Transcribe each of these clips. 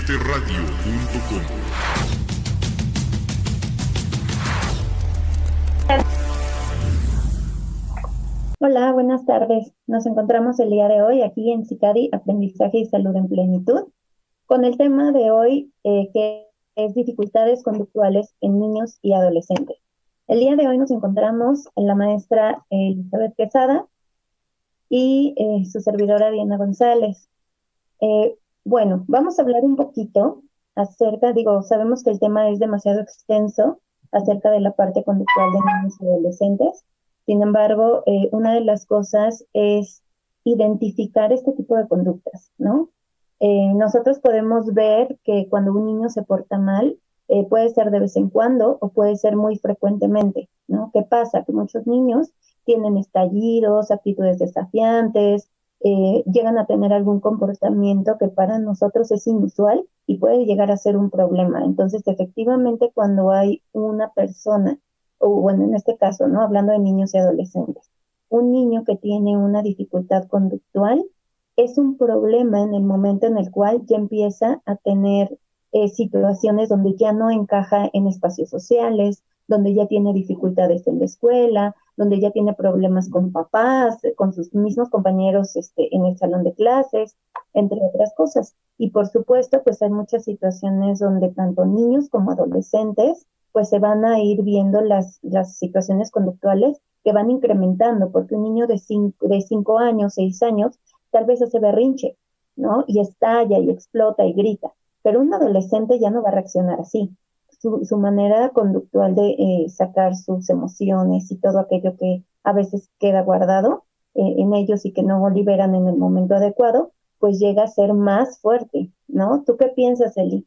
MBSradio.com. Hola, buenas tardes. Nos encontramos el día de hoy aquí en CICADI, Aprendizaje y Salud en Plenitud, con el tema de hoy que es dificultades conductuales en niños y adolescentes. El día de hoy nos encontramos en la maestra Elizabeth Quesada y su servidora Diana González. Bueno, vamos a hablar un poquito acerca, sabemos que el tema es demasiado extenso acerca de la parte conductual de niños y adolescentes. Sin embargo, una de las cosas es identificar este tipo de conductas, ¿no? Nosotros podemos ver que cuando un niño se porta mal, puede ser de vez en cuando o puede ser muy frecuentemente, ¿no? ¿Qué pasa? Que muchos niños tienen estallidos, actitudes desafiantes, llegan a tener algún comportamiento que para nosotros es inusual y puede llegar a ser un problema. Entonces, efectivamente, cuando hay una persona, o bueno, en este caso, ¿no? Hablando de niños y adolescentes, un niño que tiene una dificultad conductual es un problema en el momento en el cual ya empieza a tener situaciones donde ya no encaja en espacios sociales, donde ya tiene dificultades en la escuela, donde ya tiene problemas con papás, con sus mismos compañeros en el salón de clases, entre otras cosas. Y por supuesto, pues hay muchas situaciones donde tanto niños como adolescentes pues se van a ir viendo las situaciones conductuales que van incrementando, porque un niño de 5 años, 6 años, tal vez hace berrinche, ¿no? Y estalla y explota y grita, pero un adolescente ya no va a reaccionar así. Su manera conductual de sacar sus emociones y todo aquello que a veces queda guardado en ellos y que no liberan en el momento adecuado, pues llega a ser más fuerte, ¿no? ¿Tú qué piensas, Eli?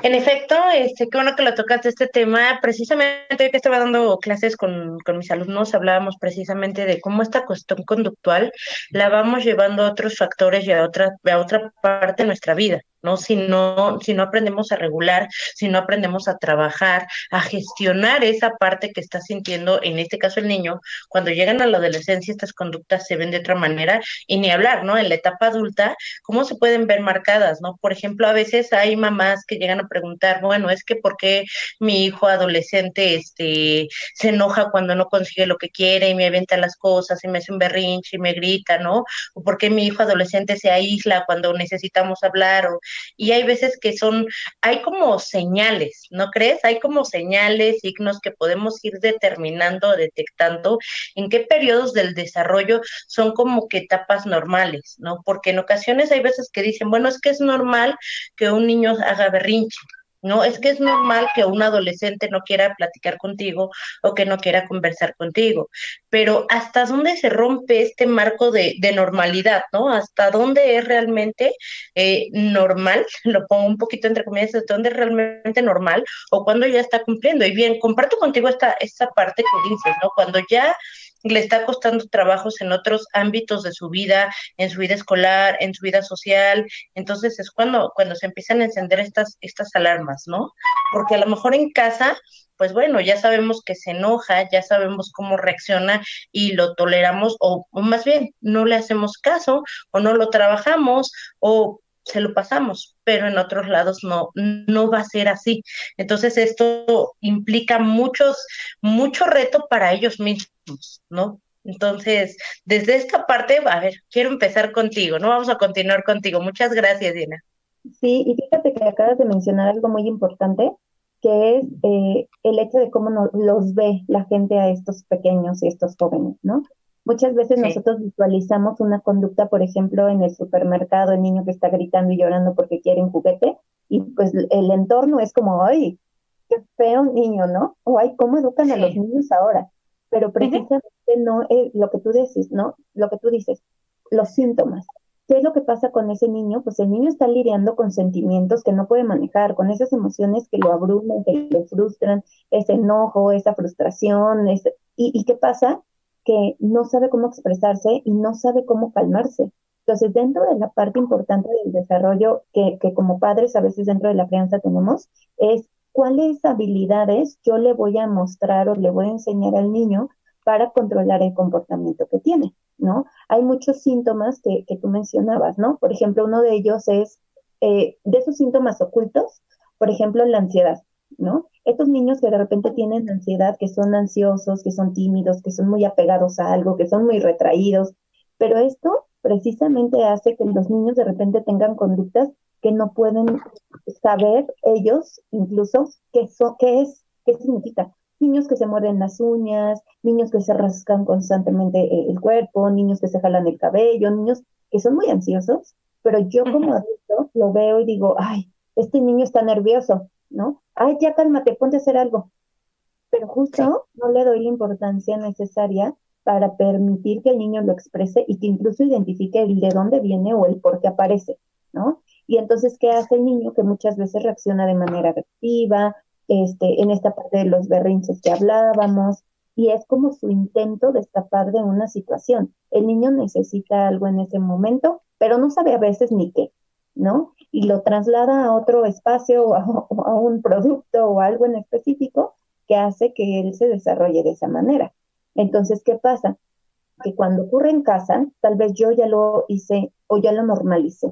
En efecto, qué bueno que lo tocaste este tema. Precisamente hoy que estaba dando clases con mis alumnos, hablábamos precisamente de cómo esta cuestión conductual la vamos llevando a otros factores y a otra parte de nuestra vida, ¿no? Si no aprendemos a regular, si no aprendemos a trabajar, a gestionar esa parte que está sintiendo, en este caso el niño, cuando llegan a la adolescencia, estas conductas se ven de otra manera, y ni hablar, ¿no? En la etapa adulta, ¿cómo se pueden ver marcadas, no? Por ejemplo, a veces hay mamás que llegan a preguntar, bueno, es que ¿por qué mi hijo adolescente se enoja cuando no consigue lo que quiere y me avienta las cosas y me hace un berrinche y me grita, ¿no? O ¿por qué mi hijo adolescente se aísla cuando necesitamos hablar? Y hay veces que hay como señales, ¿no crees? Hay como señales, signos que podemos ir determinando, detectando en qué periodos del desarrollo son como que etapas normales, ¿no? Porque en ocasiones hay veces que dicen, bueno, es que es normal que un niño haga berrinche, ¿no? Es que es normal que un adolescente no quiera platicar contigo o que no quiera conversar contigo, pero ¿hasta dónde se rompe este marco de normalidad, ¿no? ¿Hasta dónde es realmente normal? Lo pongo un poquito entre comillas, ¿hasta dónde es realmente normal o cuando ya está cumpliendo? Y bien, comparto contigo esta parte que dices, ¿no? Cuando ya le está costando trabajos en otros ámbitos de su vida, en su vida escolar, en su vida social, entonces es cuando se empiezan a encender estas alarmas, ¿no? Porque a lo mejor en casa, pues bueno, ya sabemos que se enoja, ya sabemos cómo reacciona y lo toleramos, o más bien, no le hacemos caso, o no lo trabajamos, o se lo pasamos, pero en otros lados no va a ser así. Entonces esto implica mucho reto para ellos mismos, ¿no? Entonces, desde esta parte, a ver, quiero empezar contigo, ¿no? Vamos a continuar contigo. Muchas gracias, Diana. Sí, y fíjate que acabas de mencionar algo muy importante, que es el hecho de cómo los ve la gente a estos pequeños y estos jóvenes, ¿no? Muchas veces Sí. nosotros visualizamos una conducta, por ejemplo, en el supermercado, el niño que está gritando y llorando porque quiere un juguete, y pues el entorno es como, ¡ay, qué feo niño!, ¿no? O ¡ay, cómo educan a los Sí. niños ahora! Pero Ujú. precisamente no es lo que tú dices, ¿no? Lo que tú dices, los síntomas. ¿Qué es lo que pasa con ese niño? Pues el niño está lidiando con sentimientos que no puede manejar, con esas emociones que lo abruman, que lo frustran, ese enojo, esa frustración. ¿Y qué pasa? Que no sabe cómo expresarse y no sabe cómo calmarse. Entonces, dentro de la parte importante del desarrollo que como padres a veces dentro de la crianza tenemos, es cuáles habilidades yo le voy a mostrar o le voy a enseñar al niño para controlar el comportamiento que tiene, ¿no? Hay muchos síntomas que tú mencionabas, ¿no? Por ejemplo, uno de ellos es de esos síntomas ocultos, por ejemplo, la ansiedad, ¿no? Estos niños que de repente tienen ansiedad, que son ansiosos, que son tímidos, que son muy apegados a algo, que son muy retraídos, pero esto precisamente hace que los niños de repente tengan conductas que no pueden saber ellos incluso qué significa. Niños que se muerden las uñas, niños que se rascan constantemente el cuerpo, niños que se jalan el cabello, niños que son muy ansiosos, pero yo como adulto lo veo y digo, ay, este niño está nervioso, ¿no? Ay, ya cálmate, ponte a hacer algo. Pero Sí. justo no le doy la importancia necesaria para permitir que el niño lo exprese y que incluso identifique el de dónde viene o el por qué aparece, ¿no? Y entonces, ¿qué hace el niño? Que muchas veces reacciona de manera agresiva, en esta parte de los berrinches que hablábamos, y es como su intento de escapar de una situación. El niño necesita algo en ese momento, pero no sabe a veces ni qué, ¿no? Y lo traslada a otro espacio o a un producto o algo en específico que hace que él se desarrolle de esa manera. Entonces, ¿qué pasa? Que cuando ocurre en casa, tal vez yo ya lo hice o ya lo normalicé.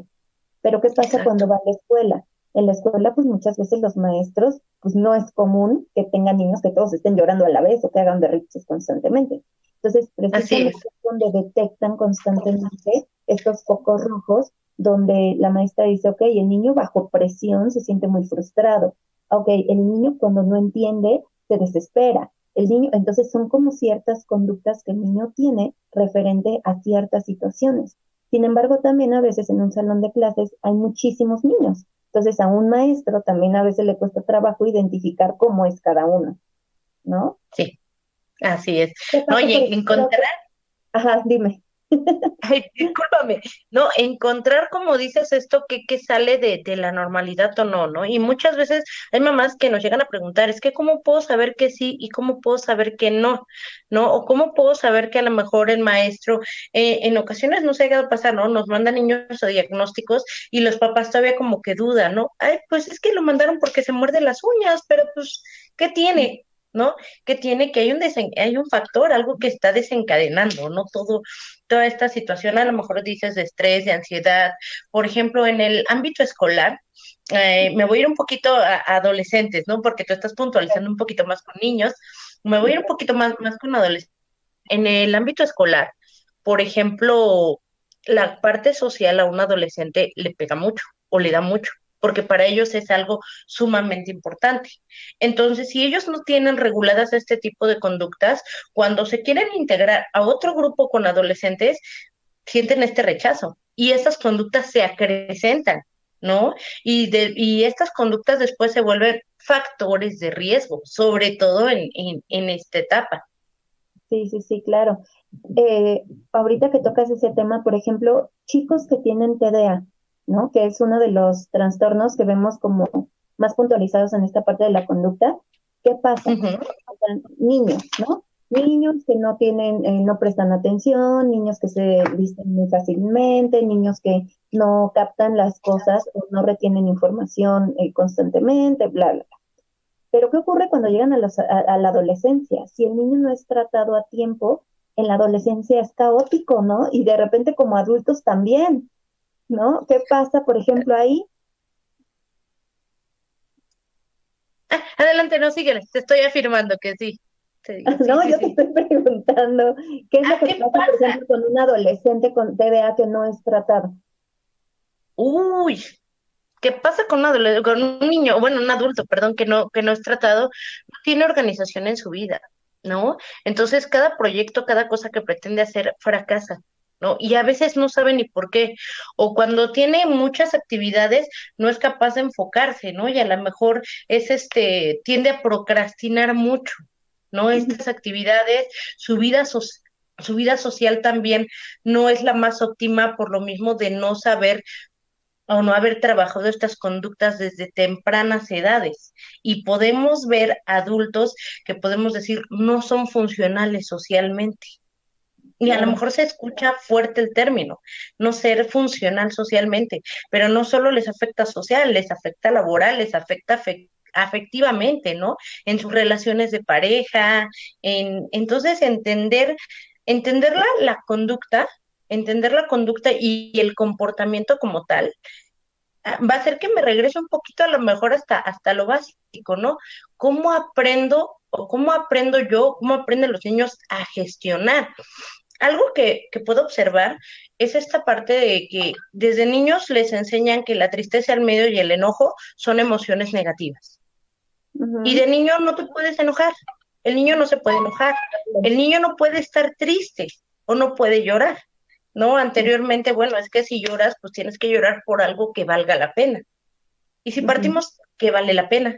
Pero ¿qué pasa Exacto. cuando va a la escuela? En la escuela, pues muchas veces los maestros, pues no es común que tengan niños que todos estén llorando a la vez o que hagan berrinches constantemente. Entonces, Así precisamente es. es donde detectan constantemente estos focos rojos, donde la maestra dice, ok, el niño bajo presión se siente muy frustrado. Ok, el niño cuando no entiende se desespera. El niño, entonces son como ciertas conductas que el niño tiene referente a ciertas situaciones. Sin embargo, también a veces en un salón de clases hay muchísimos niños. Entonces, a un maestro también a veces le cuesta trabajo identificar cómo es cada uno, ¿no? Sí, así es. ¿Qué No, pasa, por y ejemplo? encontrar. Ajá, dime. Ay, discúlpame, no, encontrar, como dices, esto que sale de la normalidad o no, ¿no? Y muchas veces hay mamás que nos llegan a preguntar, es que ¿cómo puedo saber que sí y cómo puedo saber que no? ¿No? O ¿cómo puedo saber que a lo mejor el maestro, en ocasiones nos ha llegado a pasar, ¿no? Nos manda niños a diagnósticos y los papás todavía como que dudan, ¿no? Ay, pues es que lo mandaron porque se muerde las uñas, pero pues, ¿qué tiene? ¿No? Que tiene que hay un factor, algo que está desencadenando, no toda esta situación, a lo mejor dices de estrés, de ansiedad. Por ejemplo, en el ámbito escolar, me voy a ir un poquito a adolescentes, ¿no? Porque tú estás puntualizando un poquito más con niños, me voy a ir un poquito más con adolescentes. En el ámbito escolar, por ejemplo, la parte social a un adolescente le pega mucho o le da mucho, porque para ellos es algo sumamente importante. Entonces, si ellos no tienen reguladas este tipo de conductas, cuando se quieren integrar a otro grupo con adolescentes, sienten este rechazo y estas conductas se acrecentan, ¿no? Y estas conductas después se vuelven factores de riesgo, sobre todo en esta etapa. Sí, sí, sí, claro. Ahorita que tocas ese tema, por ejemplo, chicos que tienen TDA, ¿no? Que es uno de los trastornos que vemos como más puntualizados en esta parte de la conducta. ¿Qué pasa? Ujú. O sea, niños, ¿no? Niños que no tienen, no prestan atención, niños que se visten muy fácilmente, niños que no captan las cosas o no retienen información constantemente, bla, bla. Pero ¿qué ocurre cuando llegan a la adolescencia? Si el niño no es tratado a tiempo, en la adolescencia es caótico, ¿no? Y de repente como adultos también, ¿no? ¿Qué pasa, por ejemplo, ahí? Adelante, no, síguele, te estoy afirmando que sí. Sí, sí, No, sí, yo te sí. estoy preguntando, ¿qué es lo Ah, que ¿qué pasa, por pasa? ejemplo, con un adolescente con TDA que no es tratado? Uy, ¿qué pasa con con un niño, bueno, un adulto, perdón, que no es tratado, no tiene organización en su vida, ¿no? Entonces, cada proyecto, cada cosa que pretende hacer fracasa, ¿no? Y a veces no sabe ni por qué. O cuando tiene muchas actividades, no es capaz de enfocarse, ¿no? Y a lo mejor tiende a procrastinar mucho, ¿no? Estas actividades, su vida su vida social también no es la más óptima por lo mismo de no saber o no haber trabajado estas conductas desde tempranas edades. Y podemos ver adultos que podemos decir no son funcionales socialmente. Y a lo Claro. mejor se escucha fuerte el término, no ser funcional socialmente, pero no solo les afecta social, les afecta laboral, les afecta afectivamente, ¿no? En sus relaciones de pareja, entonces entender la conducta, entender la conducta y el comportamiento como tal va a ser que me regrese un poquito a lo mejor hasta lo básico, ¿no? ¿Cómo aprendo o cómo aprendo yo, cómo aprenden los niños a gestionar? Algo que puedo observar es esta parte de que desde niños les enseñan que la tristeza, el miedo y el enojo son emociones negativas. Y Ujú. de niño no te puedes enojar. El niño no se puede enojar. El niño no puede estar triste o no puede llorar. ¿No? Anteriormente, bueno, es que si lloras, pues tienes que llorar por algo que valga la pena. Y si Ujú. partimos, que vale la pena,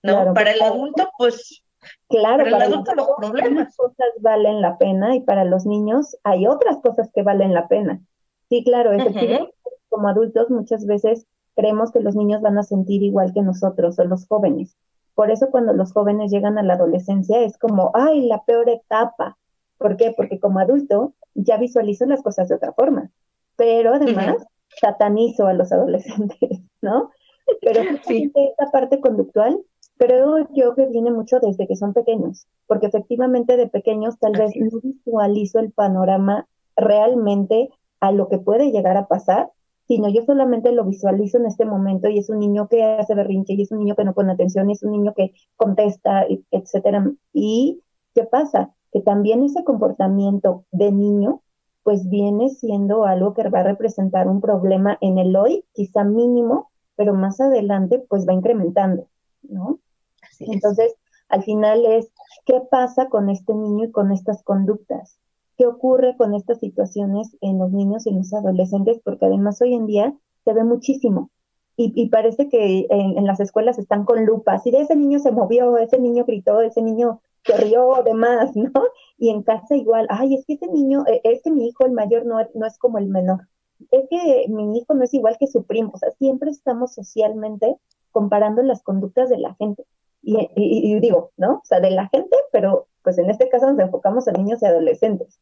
¿no? Claro, Para porque el adulto, pues, claro, para el para los adulto los adultos unas problemas. cosas valen la pena y para los niños hay otras cosas que valen la pena. Sí, claro, Ujú, efectivamente, como adultos muchas veces creemos que los niños van a sentir igual que nosotros o los jóvenes. Por eso cuando los jóvenes llegan a la adolescencia es como, ay, la peor etapa. ¿Por qué? Porque como adulto ya visualizo las cosas de otra forma, pero además ujú. satanizo a los adolescentes, ¿no? Pero Sí, justamente esa parte conductual creo yo que viene mucho desde que son pequeños, porque efectivamente de pequeños tal vez así no es. visualizo el panorama realmente a lo que puede llegar a pasar, sino yo solamente lo visualizo en este momento y es un niño que hace berrinche y es un niño que no pone atención y es un niño que contesta, etcétera. ¿Y qué pasa? Que también ese comportamiento de niño pues viene siendo algo que va a representar un problema en el hoy, quizá mínimo, pero más adelante pues va incrementando, ¿no? Así es. Entonces, al final es, ¿qué pasa con este niño y con estas conductas? ¿Qué ocurre con estas situaciones en los niños y en los adolescentes? Porque además hoy en día se ve muchísimo. Y parece que en las escuelas están con lupas. Y de ese niño se movió, ese niño gritó, ese niño se rió, demás, ¿no? Y en casa igual, ay, es que ese niño, es que mi hijo, el mayor, no es como el menor. Es que mi hijo no es igual que su primo. O sea, siempre estamos socialmente comparando las conductas de la gente y digo, ¿no? O sea, de la gente, pero pues en este caso nos enfocamos a niños y adolescentes.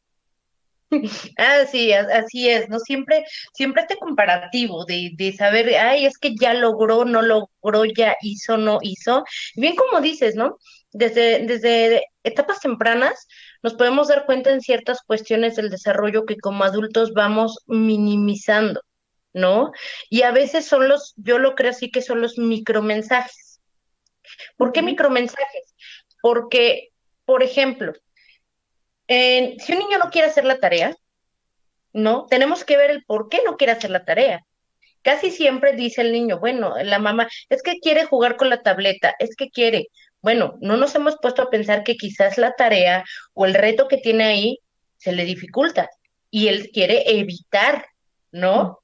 Ah, sí, así es, ¿no? Siempre este comparativo de saber, ay, es que ya logró, no logró, ya hizo, no hizo. Bien como dices, ¿no? Desde etapas tempranas nos podemos dar cuenta en ciertas cuestiones del desarrollo que como adultos vamos minimizando, ¿no? Y a veces son yo lo creo así que son los micromensajes. ¿Por qué Ujú. micromensajes? Porque, por ejemplo, si un niño no quiere hacer la tarea, ¿no? Tenemos que ver el por qué no quiere hacer la tarea. Casi siempre dice el niño, bueno, la mamá, es que quiere jugar con la tableta, es que quiere. Bueno, no nos hemos puesto a pensar que quizás la tarea o el reto que tiene ahí se le dificulta y él quiere evitar, ¿no?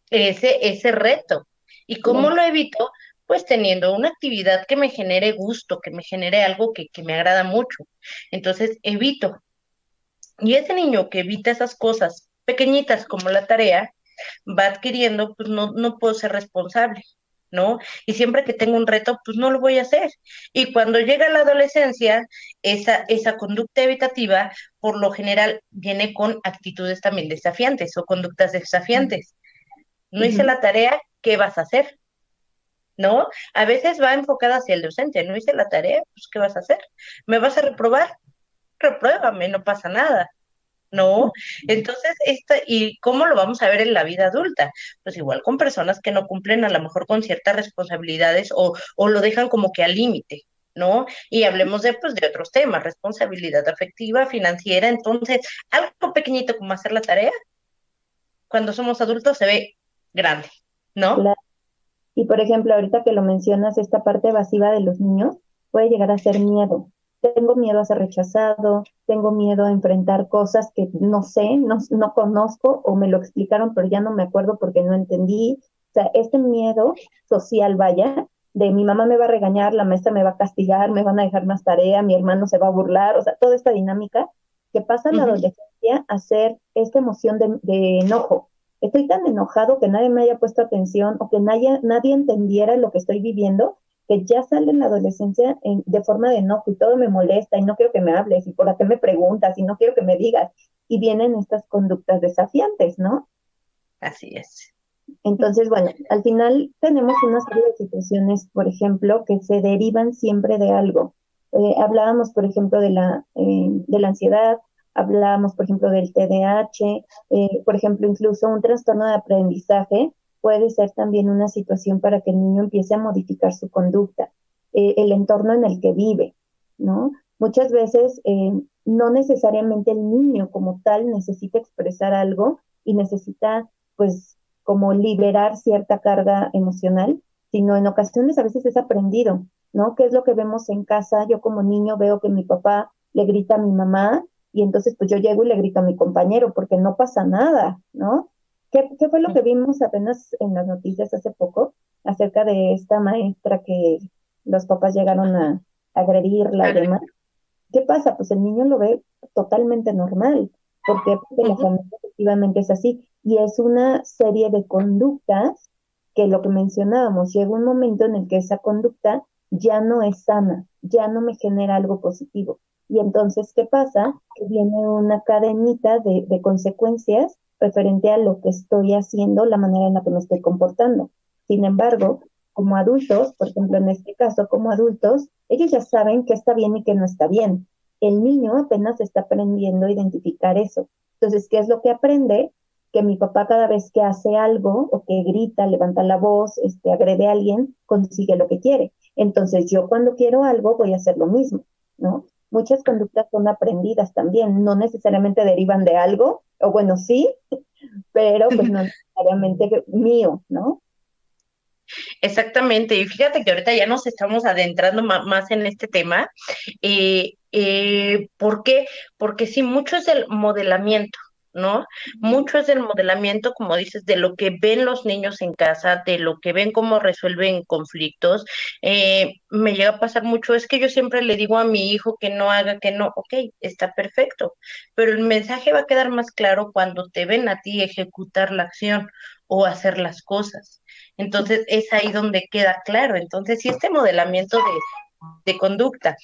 Ese reto. ¿Y cómo Claro. lo evito? Pues teniendo una actividad que me genere gusto, que me genere algo que me agrada mucho. Entonces, evito. Y ese niño que evita esas cosas pequeñitas como la tarea, va adquiriendo, pues no puedo ser responsable, ¿no? Y siempre que tengo un reto, pues no lo voy a hacer. Y cuando llega la adolescencia, esa conducta evitativa, por lo general, viene con actitudes también desafiantes o conductas desafiantes. No hice Ujú. la tarea, ¿qué vas a hacer? ¿No? A veces va enfocada hacia el docente, no hice la tarea, pues ¿qué vas a hacer? ¿Me vas a reprobar? Repruébame, no pasa nada. ¿No? Entonces, ¿y cómo lo vamos a ver en la vida adulta? Pues igual con personas que no cumplen a lo mejor con ciertas responsabilidades o lo dejan como que al límite, ¿no? Y hablemos pues, de otros temas, responsabilidad afectiva, financiera, entonces, algo pequeñito como hacer la tarea, cuando somos adultos se ve grande, ¿no? Claro. Y por ejemplo, ahorita que lo mencionas, esta parte evasiva de los niños puede llegar a ser miedo. Tengo miedo a ser rechazado, tengo miedo a enfrentar cosas que no sé, no conozco o me lo explicaron, pero ya no me acuerdo porque no entendí. O sea, este miedo social, vaya, de mi mamá me va a regañar, la maestra me va a castigar, me van a dejar más tarea, mi hermano se va a burlar, o sea, toda esta dinámica que pasa en la Ujú. adolescencia a ser esta emoción de enojo. Estoy tan enojado que nadie me haya puesto atención o que nadie entendiera lo que estoy viviendo, que ya sale en la adolescencia de forma de enojo y todo me molesta y no quiero que me hables y por qué me preguntas y no quiero que me digas. Y vienen estas conductas desafiantes, ¿no? Así es. Entonces, bueno, al final tenemos una serie de situaciones, por ejemplo, que se derivan siempre de algo. Hablábamos, por ejemplo, de la ansiedad, hablábamos, por ejemplo, del TDAH, por ejemplo, incluso un trastorno de aprendizaje puede ser también una situación para que el niño empiece a modificar su conducta, el entorno en el que vive, ¿no? Muchas veces no necesariamente el niño como tal necesita expresar algo y necesita, pues, como liberar cierta carga emocional, sino en ocasiones a veces es aprendido, ¿no? ¿Qué es lo que vemos en casa? Yo como niño veo que mi papá le grita a mi mamá y entonces pues yo llego y le grito a mi compañero porque no pasa nada, ¿no? ¿Qué fue lo que vimos apenas en las noticias hace poco acerca de esta maestra que los papás llegaron a agredirla y demás? ¿Qué pasa? Pues el niño lo ve totalmente normal. ¿Por qué? Porque la Ujú. familia efectivamente es así. Y es una serie de conductas que lo que mencionábamos, llega un momento en el que esa conducta ya no es sana, ya no me genera algo positivo. Y entonces, ¿qué pasa? Que viene una cadenita de consecuencias referente a lo que estoy haciendo, la manera en la que me estoy comportando. Sin embargo, como adultos, por ejemplo, en este caso, como adultos, ellos ya saben qué está bien y qué no está bien. El niño apenas está aprendiendo a identificar eso. Entonces, ¿qué es lo que aprende? Que mi papá cada vez que hace algo o que grita, levanta la voz, agrede a alguien, consigue lo que quiere. Entonces, yo cuando quiero algo voy a hacer lo mismo, ¿no? Muchas conductas son aprendidas también, no necesariamente derivan de algo, o bueno, sí, pero pues no necesariamente mío, ¿no? Exactamente, y fíjate que ahorita ya nos estamos adentrando más en este tema. ¿Por qué? Porque sí, mucho es del modelamiento, ¿no? Mucho es del modelamiento, como dices, de lo que ven los niños en casa, de lo que ven cómo resuelven conflictos. Me llega a pasar mucho, es que yo siempre le digo a mi hijo que no haga, que no, ok, está perfecto, pero el mensaje va a quedar más claro cuando te ven a ti ejecutar la acción o hacer las cosas. Entonces es ahí donde queda claro. Entonces, si este modelamiento de conducta,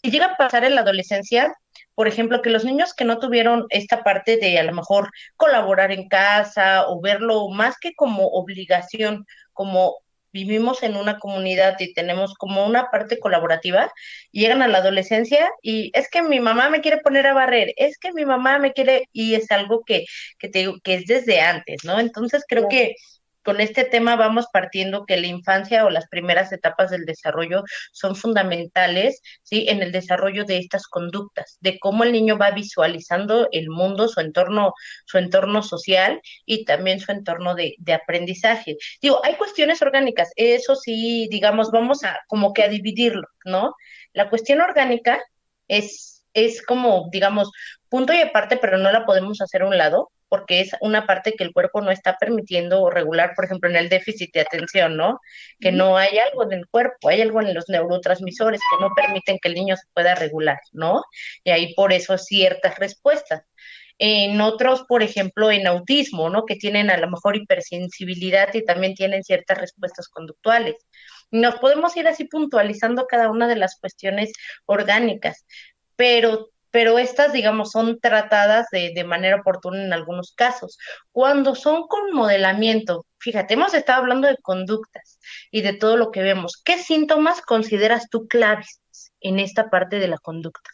si llega a pasar en la adolescencia, por ejemplo, que los niños que no tuvieron esta parte de a lo mejor colaborar en casa o verlo más que como obligación, como vivimos en una comunidad y tenemos como una parte colaborativa, y llegan a la adolescencia y es que mi mamá me quiere poner a barrer, es que mi mamá me quiere, y es algo que te digo que es desde antes, ¿no? Entonces creo que con este tema vamos partiendo que la infancia o las primeras etapas del desarrollo son fundamentales, ¿sí? En el desarrollo de estas conductas, de cómo el niño va visualizando el mundo, su entorno social y también su entorno de aprendizaje. Digo, hay cuestiones orgánicas, eso sí, digamos, vamos a como que a dividirlo, ¿no? La cuestión orgánica es como, digamos, punto y aparte, pero no la podemos hacer a un lado, porque es una parte que el cuerpo no está permitiendo regular, por ejemplo, en el déficit de atención, ¿no? Que no hay algo en el cuerpo, hay algo en los neurotransmisores que no permiten que el niño se pueda regular, ¿no? Y ahí por eso ciertas respuestas. En otros, por ejemplo, en autismo, ¿no? Que tienen a lo mejor hipersensibilidad y también tienen ciertas respuestas conductuales. Nos podemos ir así puntualizando cada una de las cuestiones orgánicas, pero estas, digamos, son tratadas de manera oportuna en algunos casos. Cuando son con modelamiento, fíjate, hemos estado hablando de conductas y de todo lo que vemos. ¿Qué síntomas consideras tú claves en esta parte de la conducta?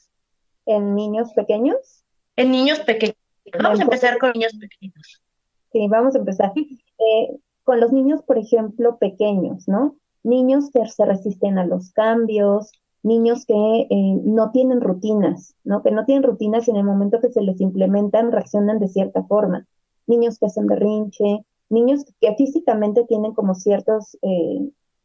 En niños pequeños, En niños pequeños. me Vamos a enfoco. empezar con niños pequeños. Sí, vamos a empezar. Con los niños, por ejemplo, pequeños, ¿no? Niños que se resisten a los cambios, niños que no tienen rutinas, ¿no? Que no tienen rutinas y en el momento que se les implementan reaccionan de cierta forma. Niños que hacen berrinche, niños que físicamente tienen como ciertas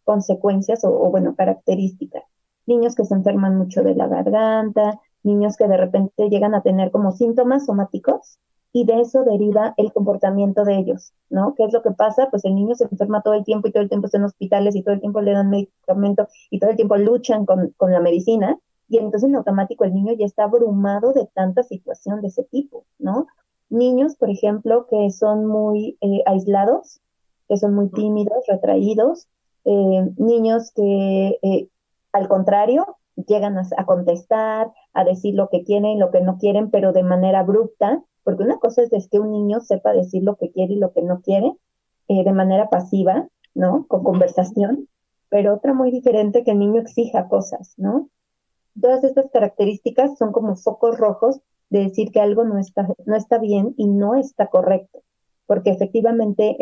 consecuencias o, bueno, características. Niños que se enferman mucho de la garganta, niños que de repente llegan a tener como síntomas somáticos y de eso deriva el comportamiento de ellos, ¿no? ¿Qué es lo que pasa? Pues el niño se enferma todo el tiempo y todo el tiempo está en hospitales y todo el tiempo le dan medicamento y todo el tiempo luchan con la medicina y entonces en automático el niño ya está abrumado de tanta situación de ese tipo, ¿no? Niños, por ejemplo, que son muy aislados, que son muy tímidos, retraídos, niños que al contrario llegan a contestar, a decir lo que quieren y lo que no quieren, pero de manera abrupta, porque una cosa es que un niño sepa decir lo que quiere y lo que no quiere de manera pasiva, ¿no? Con conversación, pero otra muy diferente que el niño exija cosas, ¿no? Todas estas características son como focos rojos de decir que algo no está bien y no está correcto. porque efectivamente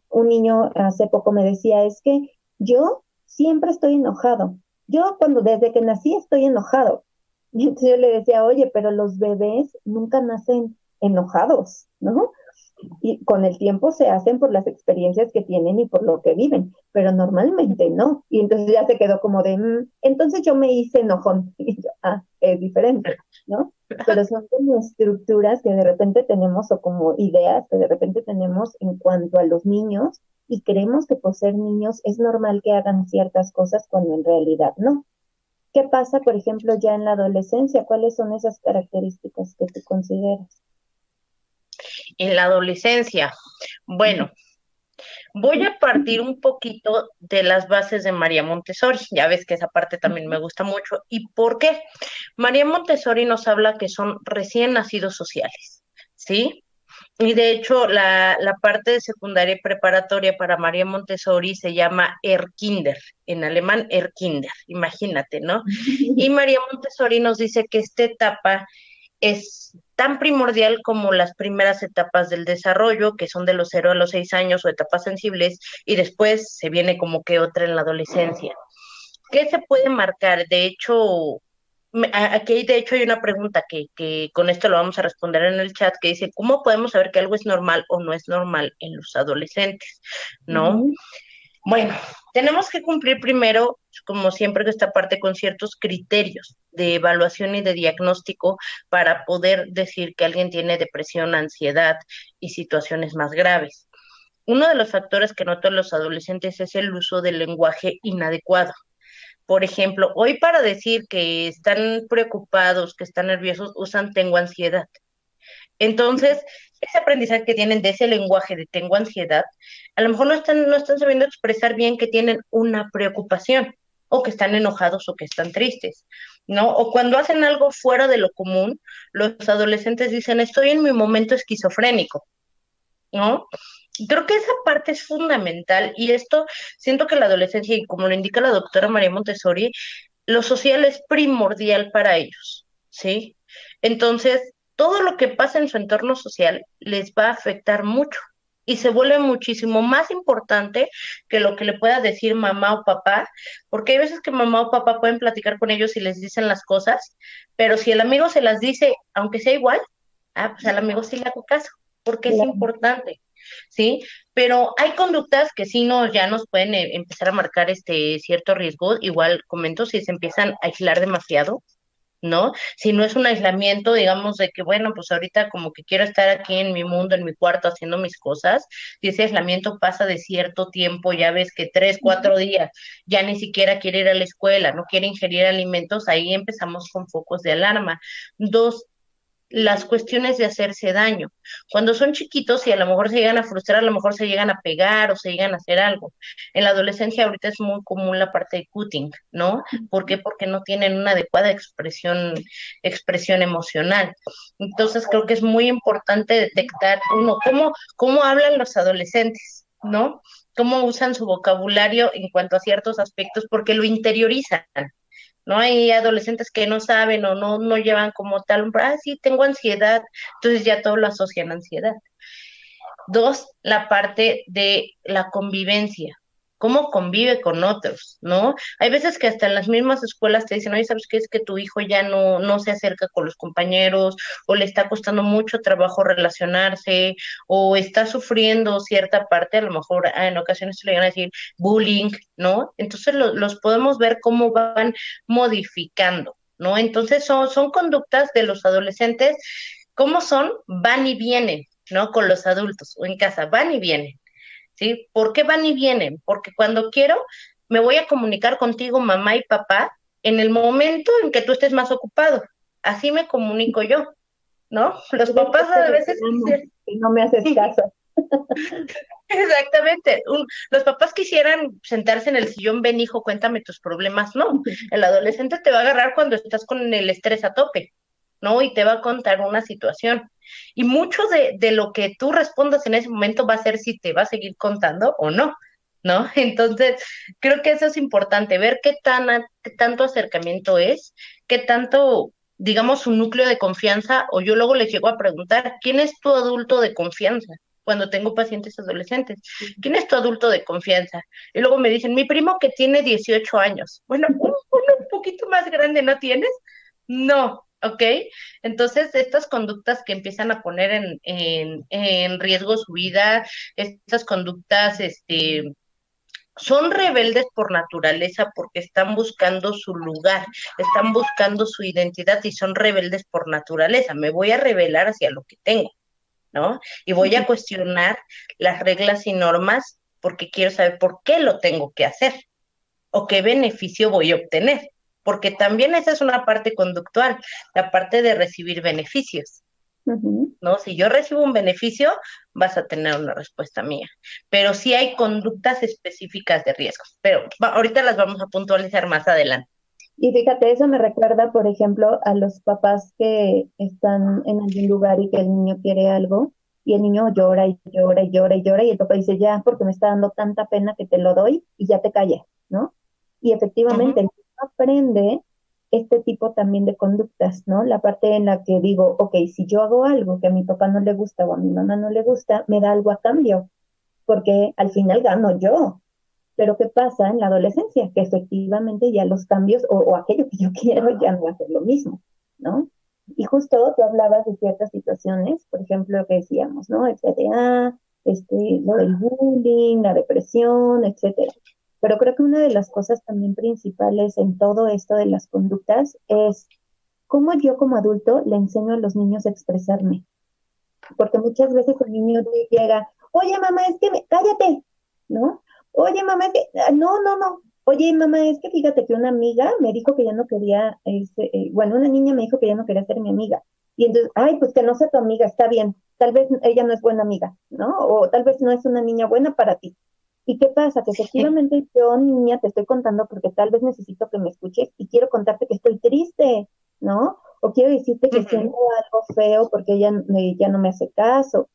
un niño hace poco me decía, es que yo siempre estoy enojado. Yo desde que nací estoy enojado. Y entonces yo le decía, oye, pero los bebés nunca nacen enojados, ¿no? Y con el tiempo se hacen por las experiencias que tienen y por lo que viven, pero normalmente no. Y entonces ya se quedó como de, entonces yo me hice enojón. Y yo, es diferente, ¿no? Pero son como estructuras que de repente tenemos o como ideas que de repente tenemos en cuanto a los niños y creemos que por ser niños es normal que hagan ciertas cosas cuando en realidad no. ¿Qué pasa, por ejemplo, ya en la adolescencia? ¿Cuáles son esas características que tú consideras? En la adolescencia, bueno, voy a partir un poquito de las bases de María Montessori. Ya ves que esa parte también me gusta mucho. ¿Y por qué? María Montessori nos habla que son recién nacidos sociales, ¿sí? Y de hecho, la parte de secundaria y preparatoria para María Montessori se llama Erkinder, en alemán Erkinder, imagínate, ¿no? Y María Montessori nos dice que esta etapa es tan primordial como las primeras etapas del desarrollo, que son de los 0 a los 6 años o etapas sensibles, y después se viene como que otra en la adolescencia. ¿Qué se puede marcar? De hecho, aquí de hecho hay una pregunta que con esto lo vamos a responder en el chat, que dice, ¿cómo podemos saber que algo es normal o no es normal en los adolescentes? ¿No? Ujú. Bueno, tenemos que cumplir primero, como siempre, esta parte con ciertos criterios de evaluación y de diagnóstico para poder decir que alguien tiene depresión, ansiedad y situaciones más graves. Uno de los factores que noto en los adolescentes es el uso del lenguaje inadecuado. Por ejemplo, hoy para decir que están preocupados, que están nerviosos, usan tengo ansiedad. Entonces, ese aprendizaje que tienen de ese lenguaje de tengo ansiedad, a lo mejor no están sabiendo expresar bien que tienen una preocupación, o que están enojados o que están tristes, ¿no? O cuando hacen algo fuera de lo común, los adolescentes dicen, estoy en mi momento esquizofrénico, ¿no? Creo que esa parte es fundamental y esto siento que la adolescencia, y como lo indica la doctora María Montessori, lo social es primordial para ellos, ¿sí? Entonces, todo lo que pasa en su entorno social les va a afectar mucho y se vuelve muchísimo más importante que lo que le pueda decir mamá o papá, porque hay veces que mamá o papá pueden platicar con ellos y les dicen las cosas, pero si el amigo se las dice, aunque sea igual, pues al amigo sí le hago caso, porque es Claro. importante. ¿Sí? Pero hay conductas que sí ya nos pueden empezar a marcar este cierto riesgo. Igual comento, si se empiezan a aislar demasiado, ¿no? Si no es un aislamiento, digamos, de que, bueno, pues ahorita como que quiero estar aquí en mi mundo, en mi cuarto, haciendo mis cosas, si ese aislamiento pasa de cierto tiempo, ya ves que 3, 4 días, ya ni siquiera quiere ir a la escuela, no quiere ingerir alimentos, ahí empezamos con focos de alarma. Dos, las cuestiones de hacerse daño. Cuando son chiquitos y a lo mejor se llegan a frustrar, a lo mejor se llegan a pegar o se llegan a hacer algo. En la adolescencia ahorita es muy común la parte de cutting, ¿no? ¿Por qué? Porque no tienen una adecuada expresión emocional. Entonces creo que es muy importante detectar, uno, cómo hablan los adolescentes, ¿no? Cómo usan su vocabulario en cuanto a ciertos aspectos, porque lo interiorizan. ¿No? Hay adolescentes que no saben o no llevan como tal, sí, tengo ansiedad, entonces ya todo lo asocian a ansiedad. Dos, la parte de la convivencia. ¿Cómo convive con otros, no? Hay veces que hasta en las mismas escuelas te dicen, oye, ¿sabes qué? Es que tu hijo ya no se acerca con los compañeros, o le está costando mucho trabajo relacionarse, o está sufriendo cierta parte, a lo mejor en ocasiones se le van a decir bullying, ¿no? Entonces los podemos ver cómo van modificando, ¿no? Entonces son conductas de los adolescentes, ¿cómo son? Van y vienen, ¿no? Con los adultos o en casa, van y vienen. ¿Sí? ¿Por qué van y vienen? Porque cuando quiero, me voy a comunicar contigo, mamá y papá, en el momento en que tú estés más ocupado. Así me comunico yo, ¿no? Los Yo papás te a veces reclamo quisieran, y no me haces caso. exactamente, los papás quisieran sentarse en el sillón, ven hijo, cuéntame tus problemas, no. El adolescente te va a agarrar cuando estás con el estrés a tope, ¿no? Y te va a contar una situación. Y mucho de lo que tú respondas en ese momento va a ser si te va a seguir contando o no, ¿no? Entonces, creo que eso es importante, ver qué tanto acercamiento es, qué tanto, digamos, un núcleo de confianza, o yo luego les llego a preguntar, ¿quién es tu adulto de confianza? cuando tengo pacientes adolescentes. ¿Quién es tu adulto de confianza? Y luego me dicen, mi primo que tiene 18 años. Bueno, un poquito más grande, ¿no tienes? No, ¿ok? Entonces, estas conductas que empiezan a poner en riesgo su vida, estas conductas, son rebeldes por naturaleza porque están buscando su lugar, están buscando su identidad y son rebeldes por naturaleza. Me voy a rebelar hacia lo que tengo, ¿no? Y voy a cuestionar las reglas y normas porque quiero saber por qué lo tengo que hacer o qué beneficio voy a obtener, porque también esa es una parte conductual, la parte de recibir beneficios. Ujú. ¿No? Si yo recibo un beneficio, vas a tener una respuesta mía. Pero sí hay conductas específicas de riesgo. Pero ahorita las vamos a puntualizar más adelante. Y fíjate, eso me recuerda, por ejemplo, a los papás que están en algún lugar y que el niño quiere algo y el niño llora y llora y llora y llora y el papá dice, ya, porque me está dando tanta pena que te lo doy y ya te calles, ¿no? Y efectivamente, Ujú. el niño aprende este tipo también de conductas, ¿no? La parte en la que digo, ok, si yo hago algo que a mi papá no le gusta o a mi mamá no le gusta, me da algo a cambio, porque al final gano yo. Pero ¿qué pasa en la adolescencia? Que efectivamente ya los cambios o aquello que yo quiero ya no va a ser lo mismo, ¿no? Y justo tú hablabas de ciertas situaciones, por ejemplo, lo que decíamos, ¿no? El TDA, lo del bullying, la depresión, etcétera. Pero creo que una de las cosas también principales en todo esto de las conductas es cómo yo como adulto le enseño a los niños a expresarme. Porque muchas veces el niño llega, oye mamá, es que cállate, ¿no? Oye mamá, es que, no, no, no. Oye mamá, es que fíjate que una amiga me dijo que ya no quería, bueno, una niña me dijo que ya no quería ser mi amiga. Y entonces, ay, pues que no sea tu amiga, está bien. Tal vez ella no es buena amiga, ¿no? O tal vez no es una niña buena para ti. ¿Y qué pasa? Que efectivamente yo, niña, te estoy contando porque tal vez necesito que me escuches y quiero contarte que estoy triste, ¿no? O quiero decirte que Ujú. siento algo feo porque ella ya no me hace caso.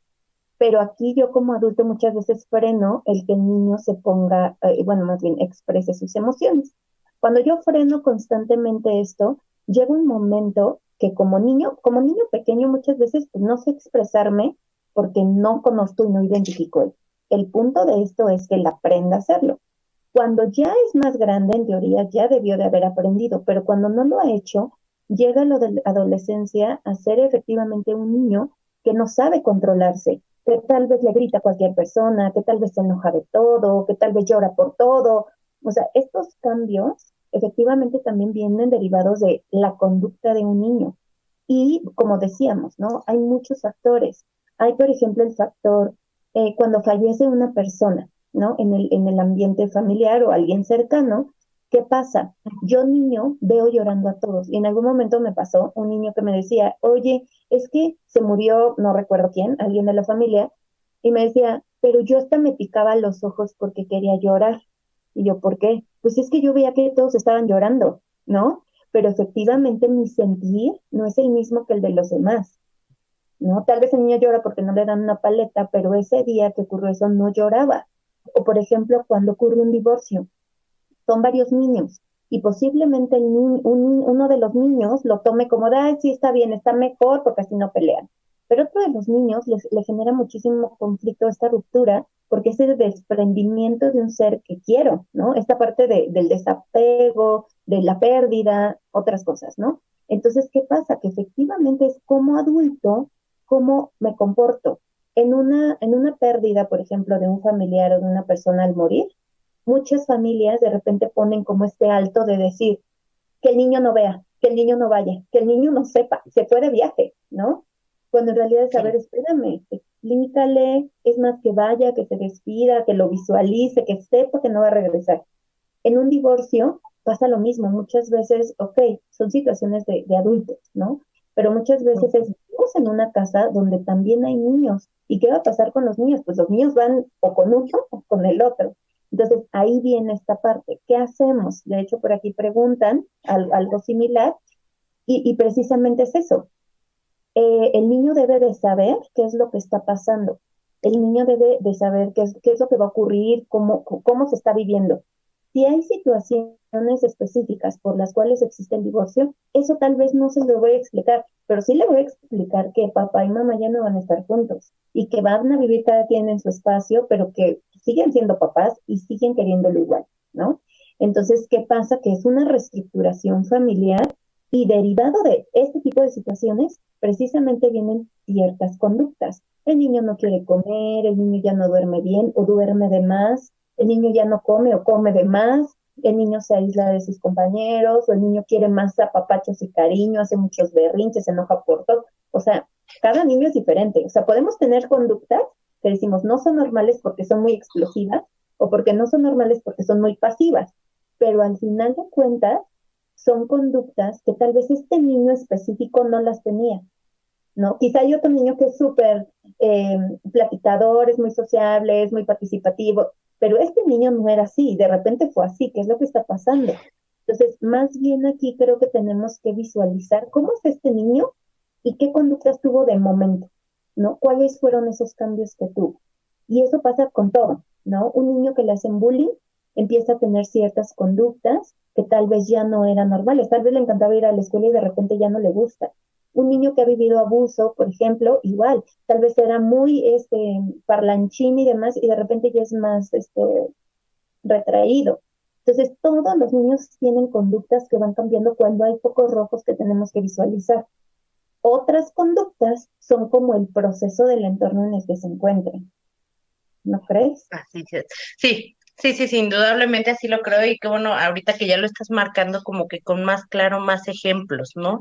Pero aquí yo como adulto muchas veces freno el que el niño se ponga, bueno, más bien exprese sus emociones. Cuando yo freno constantemente esto, llega un momento que como niño pequeño muchas veces pues, no sé expresarme porque no conozco y no identifico. El punto de esto es que él aprenda a hacerlo. Cuando ya es más grande, en teoría, ya debió de haber aprendido, pero cuando no lo ha hecho, llega lo de la adolescencia a ser efectivamente un niño que no sabe controlarse, que tal vez le grita a cualquier persona, que tal vez se enoja de todo, que tal vez llora por todo. O sea, estos cambios efectivamente también vienen derivados de la conducta de un niño. Y como decíamos, ¿no? Hay muchos factores. Hay, por ejemplo, el factor cuando fallece una persona, ¿no? En el ambiente familiar o alguien cercano, ¿qué pasa? Yo niño veo llorando a todos y en algún momento me pasó un niño que me decía, oye, es que se murió, no recuerdo quién, alguien de la familia, y me decía, pero yo hasta me picaba los ojos porque quería llorar. Y yo, ¿por qué? Pues es que yo veía que todos estaban llorando, ¿no? Pero efectivamente mi sentir no es el mismo que el de los demás, ¿no? Tal vez el niño llora porque no le dan una paleta, pero ese día que ocurrió eso no lloraba. O por ejemplo, cuando ocurre un divorcio, son varios niños y posiblemente uno de los niños lo tome como de, ay, sí, está bien, está mejor porque así no pelean. Pero otro de los niños le genera muchísimo conflicto esta ruptura porque es el desprendimiento de un ser que quiero, ¿no? Esta parte del desapego, de la pérdida, otras cosas, ¿no? Entonces, ¿qué pasa? Que efectivamente es como adulto, cómo me comporto. En una pérdida, por ejemplo, de un familiar o de una persona al morir, muchas familias de repente ponen como este alto de decir que el niño no vea, que el niño no vaya, que el niño no sepa, se fue de viaje, ¿no? Cuando en realidad es saber, Sí. espérame, explícale, es más que vaya, que se despida, que lo visualice, que sepa que no va a regresar. En un divorcio pasa lo mismo, muchas veces, ok, son situaciones de adultos, ¿no? Pero muchas veces vivimos en una casa donde también hay niños. ¿Y qué va a pasar con los niños? Pues los niños van o con uno o con el otro. Entonces, ahí viene esta parte. ¿Qué hacemos? De hecho, por aquí preguntan algo similar y precisamente es eso. El niño debe de saber qué es lo que está pasando. El niño debe de saber qué es lo que va a ocurrir, cómo se está viviendo. Si hay situaciones específicas por las cuales existe el divorcio, eso tal vez no se lo voy a explicar. pero sí le voy a explicar que papá y mamá ya no van a estar juntos y que van a vivir cada quien en su espacio, pero que siguen siendo papás y siguen queriéndolo igual, ¿no? Entonces, ¿qué pasa? Que es una reestructuración familiar y derivado de este tipo de situaciones, precisamente vienen ciertas conductas. El niño no quiere comer, el niño ya no duerme bien o duerme de más, el niño ya no come o come de más, el niño se aísla de sus compañeros, o el niño quiere más apapachos y cariño, hace muchos berrinches, se enoja por todo. O sea, cada niño es diferente. O sea, podemos tener conductas que decimos no son normales porque son muy explosivas o porque no son normales porque son muy pasivas, pero al final de cuentas son conductas que tal vez este niño específico no las tenía, ¿no? Quizá hay otro niño que es súper platicador, es muy sociable, es muy participativo, pero este niño no era así, de repente fue así, ¿qué es lo que está pasando? Entonces, más bien aquí creo que tenemos que visualizar cómo es este niño y qué conductas tuvo de momento, ¿no? ¿Cuáles fueron esos cambios que tuvo? Y eso pasa con todo, ¿no? Un niño que le hacen bullying empieza a tener ciertas conductas que tal vez ya no eran normales, tal vez le encantaba ir a la escuela y de repente ya no le gusta. Un niño que ha vivido abuso, por ejemplo, igual, tal vez era muy parlanchín y demás, y de repente ya es más retraído. Entonces, todos los niños tienen conductas que van cambiando cuando hay focos rojos que tenemos que visualizar. Otras conductas son como el proceso del entorno en el que se encuentran, ¿no crees? Así es. Sí, sí, sí, sí, indudablemente así lo creo y qué bueno, ahorita que ya lo estás marcando como que con más claro, más ejemplos, ¿no?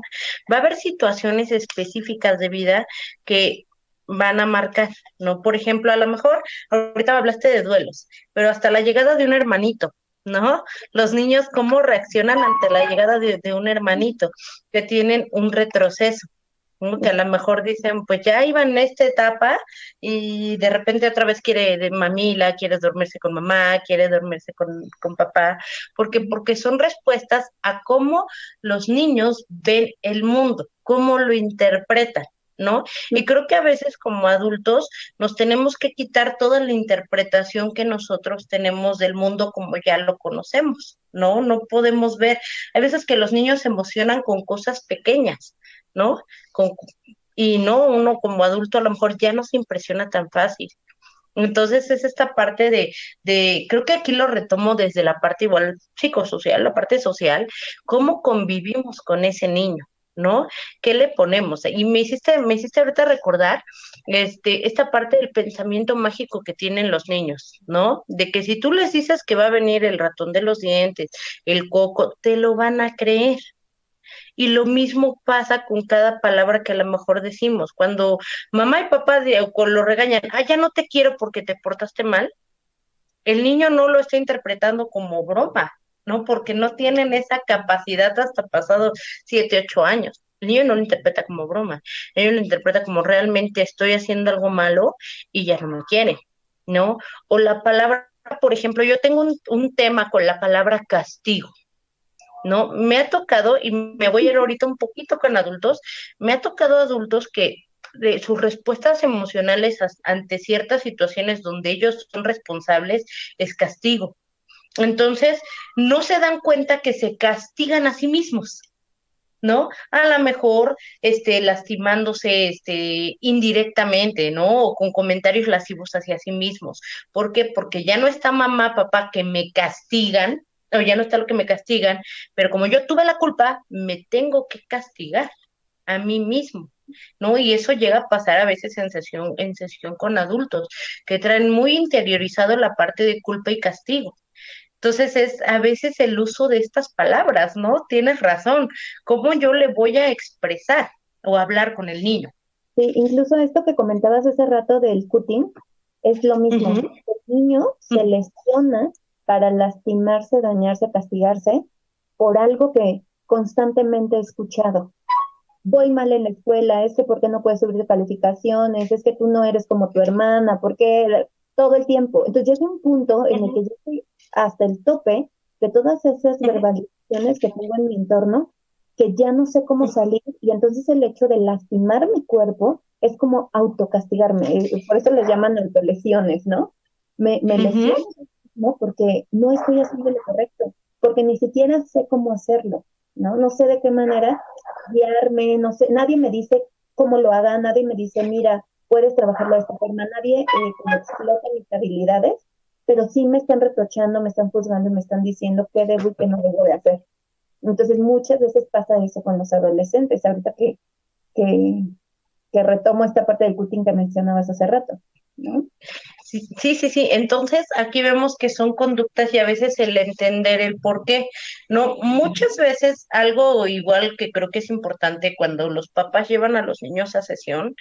Va a haber situaciones específicas de vida que van a marcar, ¿no? Por ejemplo, a lo mejor ahorita hablaste de duelos, pero hasta la llegada de un hermanito, ¿no? Los niños cómo reaccionan ante la llegada de un hermanito que tienen un retroceso. ¿No? Que a lo mejor dicen, pues ya iban en esta etapa y de repente otra vez quiere de mamila, quiere dormirse con mamá, quiere dormirse con papá, porque son respuestas a cómo los niños ven el mundo, cómo lo interpretan. ¿No? Y creo que a veces como adultos nos tenemos que quitar toda la interpretación que nosotros tenemos del mundo como ya lo conocemos, ¿no? No podemos ver, hay veces que los niños se emocionan con cosas pequeñas, ¿no? Con, y no, uno como adulto a lo mejor ya no se impresiona tan fácil. Entonces es esta parte creo que aquí lo retomo desde la parte igual psicosocial, la parte social, cómo convivimos con ese niño, ¿no? ¿Qué le ponemos? Y me hiciste ahorita recordar esta parte del pensamiento mágico que tienen los niños, ¿no? De que si tú les dices que va a venir el ratón de los dientes, el coco, te lo van a creer. Y lo mismo pasa con cada palabra que a lo mejor decimos. Cuando mamá y papá lo regañan, ah, ya no te quiero porque te portaste mal, el niño no lo está interpretando como broma, ¿no? Porque no tienen esa capacidad hasta pasado 7, 8 años. El niño no lo interpreta como broma, el niño lo interpreta como realmente estoy haciendo algo malo y ya no me quiere, ¿no? O la palabra, por ejemplo, yo tengo un tema con la palabra castigo. ¿No? Me ha tocado, y me voy a ir ahorita un poquito con adultos, me ha tocado adultos que de sus respuestas emocionales ante ciertas situaciones donde ellos son responsables es castigo. Entonces, no se dan cuenta que se castigan a sí mismos. ¿No? A lo mejor, lastimándose, indirectamente, ¿no? O con comentarios lascivos hacia sí mismos. ¿Por qué? Porque ya no está mamá, papá que me castigan, o ya no está lo que me castigan, pero como yo tuve la culpa, me tengo que castigar a mí mismo. ¿No? Y eso llega a pasar a veces en sesión con adultos que traen muy interiorizado la parte de culpa y castigo. Entonces es a veces el uso de estas palabras, ¿no? Tienes razón. ¿Cómo yo le voy a expresar o hablar con el niño? Sí, incluso esto que comentabas hace rato del cutting es lo mismo. Ujú, El niño se ujú, lesiona para lastimarse, dañarse, castigarse por algo que constantemente he escuchado. Voy mal en la escuela, es que por qué no puedes subir de calificaciones, es que tú no eres como tu hermana, porque todo el tiempo. Entonces ya es un punto en el ujú, que yo estoy hasta el tope de todas esas ujú, verbalizaciones que tengo en mi entorno, que ya no sé cómo salir, y entonces el hecho de lastimar mi cuerpo es como autocastigarme, por eso les llaman autolesiones, ¿no? Me ujú, lesiono, ¿no? Porque no estoy haciendo lo correcto, porque ni siquiera sé cómo hacerlo. ¿no? No sé de qué manera guiarme, no sé, nadie me dice cómo lo haga, nadie me dice, mira, puedes trabajarlo de esta forma, nadie como explota mis habilidades, pero sí me están reprochando, me están juzgando y me están diciendo qué debo y qué no debo de hacer. Entonces muchas veces pasa eso con los adolescentes, ahorita que, que retomo esta parte del cutting que mencionabas hace rato, ¿no? Sí, sí, sí, sí. Entonces, aquí vemos que son conductas y a veces el entender el por qué, ¿no? Muchas veces algo igual que creo que es importante cuando los papás llevan a los niños a sesión,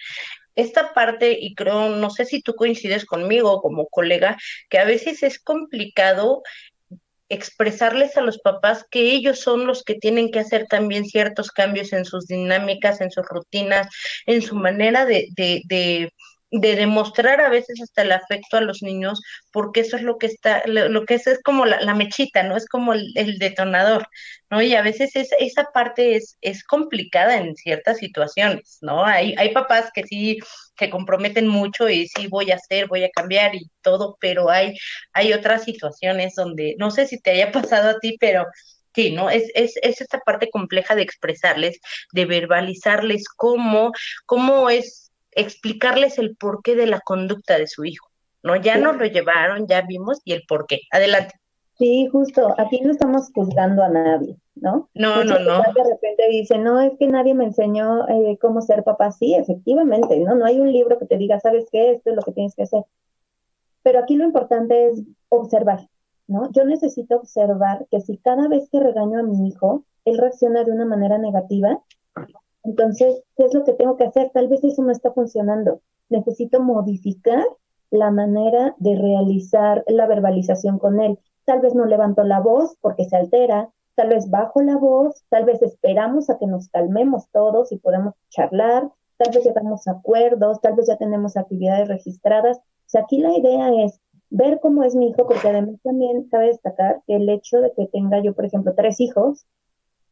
esta parte, y creo, no sé si tú coincides conmigo como colega, que a veces es complicado expresarles a los papás que ellos son los que tienen que hacer también ciertos cambios en sus dinámicas, en sus rutinas, en su manera de demostrar a veces hasta el afecto a los niños, porque eso es lo que está, lo que es como la mechita, ¿no? Es como el detonador, ¿no? Y a veces esa parte es complicada en ciertas situaciones, ¿no? Hay papás que sí se comprometen mucho y sí voy a hacer, voy a cambiar y todo, pero hay otras situaciones donde, no sé si te haya pasado a ti, pero sí, ¿no? Es esta parte compleja de expresarles, de verbalizarles cómo es explicarles el porqué de la conducta de su hijo, ¿no? Ya nos lo llevaron, ya vimos y el porqué. Adelante. Sí, justo, aquí no estamos juzgando a nadie, ¿no? No, Muchos no, no. papás de repente dicen, no, es que nadie me enseñó cómo ser papá. Sí, efectivamente, ¿no? No hay un libro que te diga, ¿sabes qué? Esto es lo que tienes que hacer. Pero aquí lo importante es observar, ¿no? Yo necesito observar que si cada vez que regaño a mi hijo, él reacciona de una manera negativa, entonces, ¿qué es lo que tengo que hacer? Tal vez eso no está funcionando. Necesito modificar la manera de realizar la verbalización con él. Tal vez no levanto la voz porque se altera, tal vez bajo la voz, tal vez esperamos a que nos calmemos todos y podamos charlar, tal vez llegamos a acuerdos, tal vez ya tenemos actividades registradas. O sea, aquí la idea es ver cómo es mi hijo, porque además también cabe destacar que el hecho de que tenga yo, por ejemplo, 3 hijos,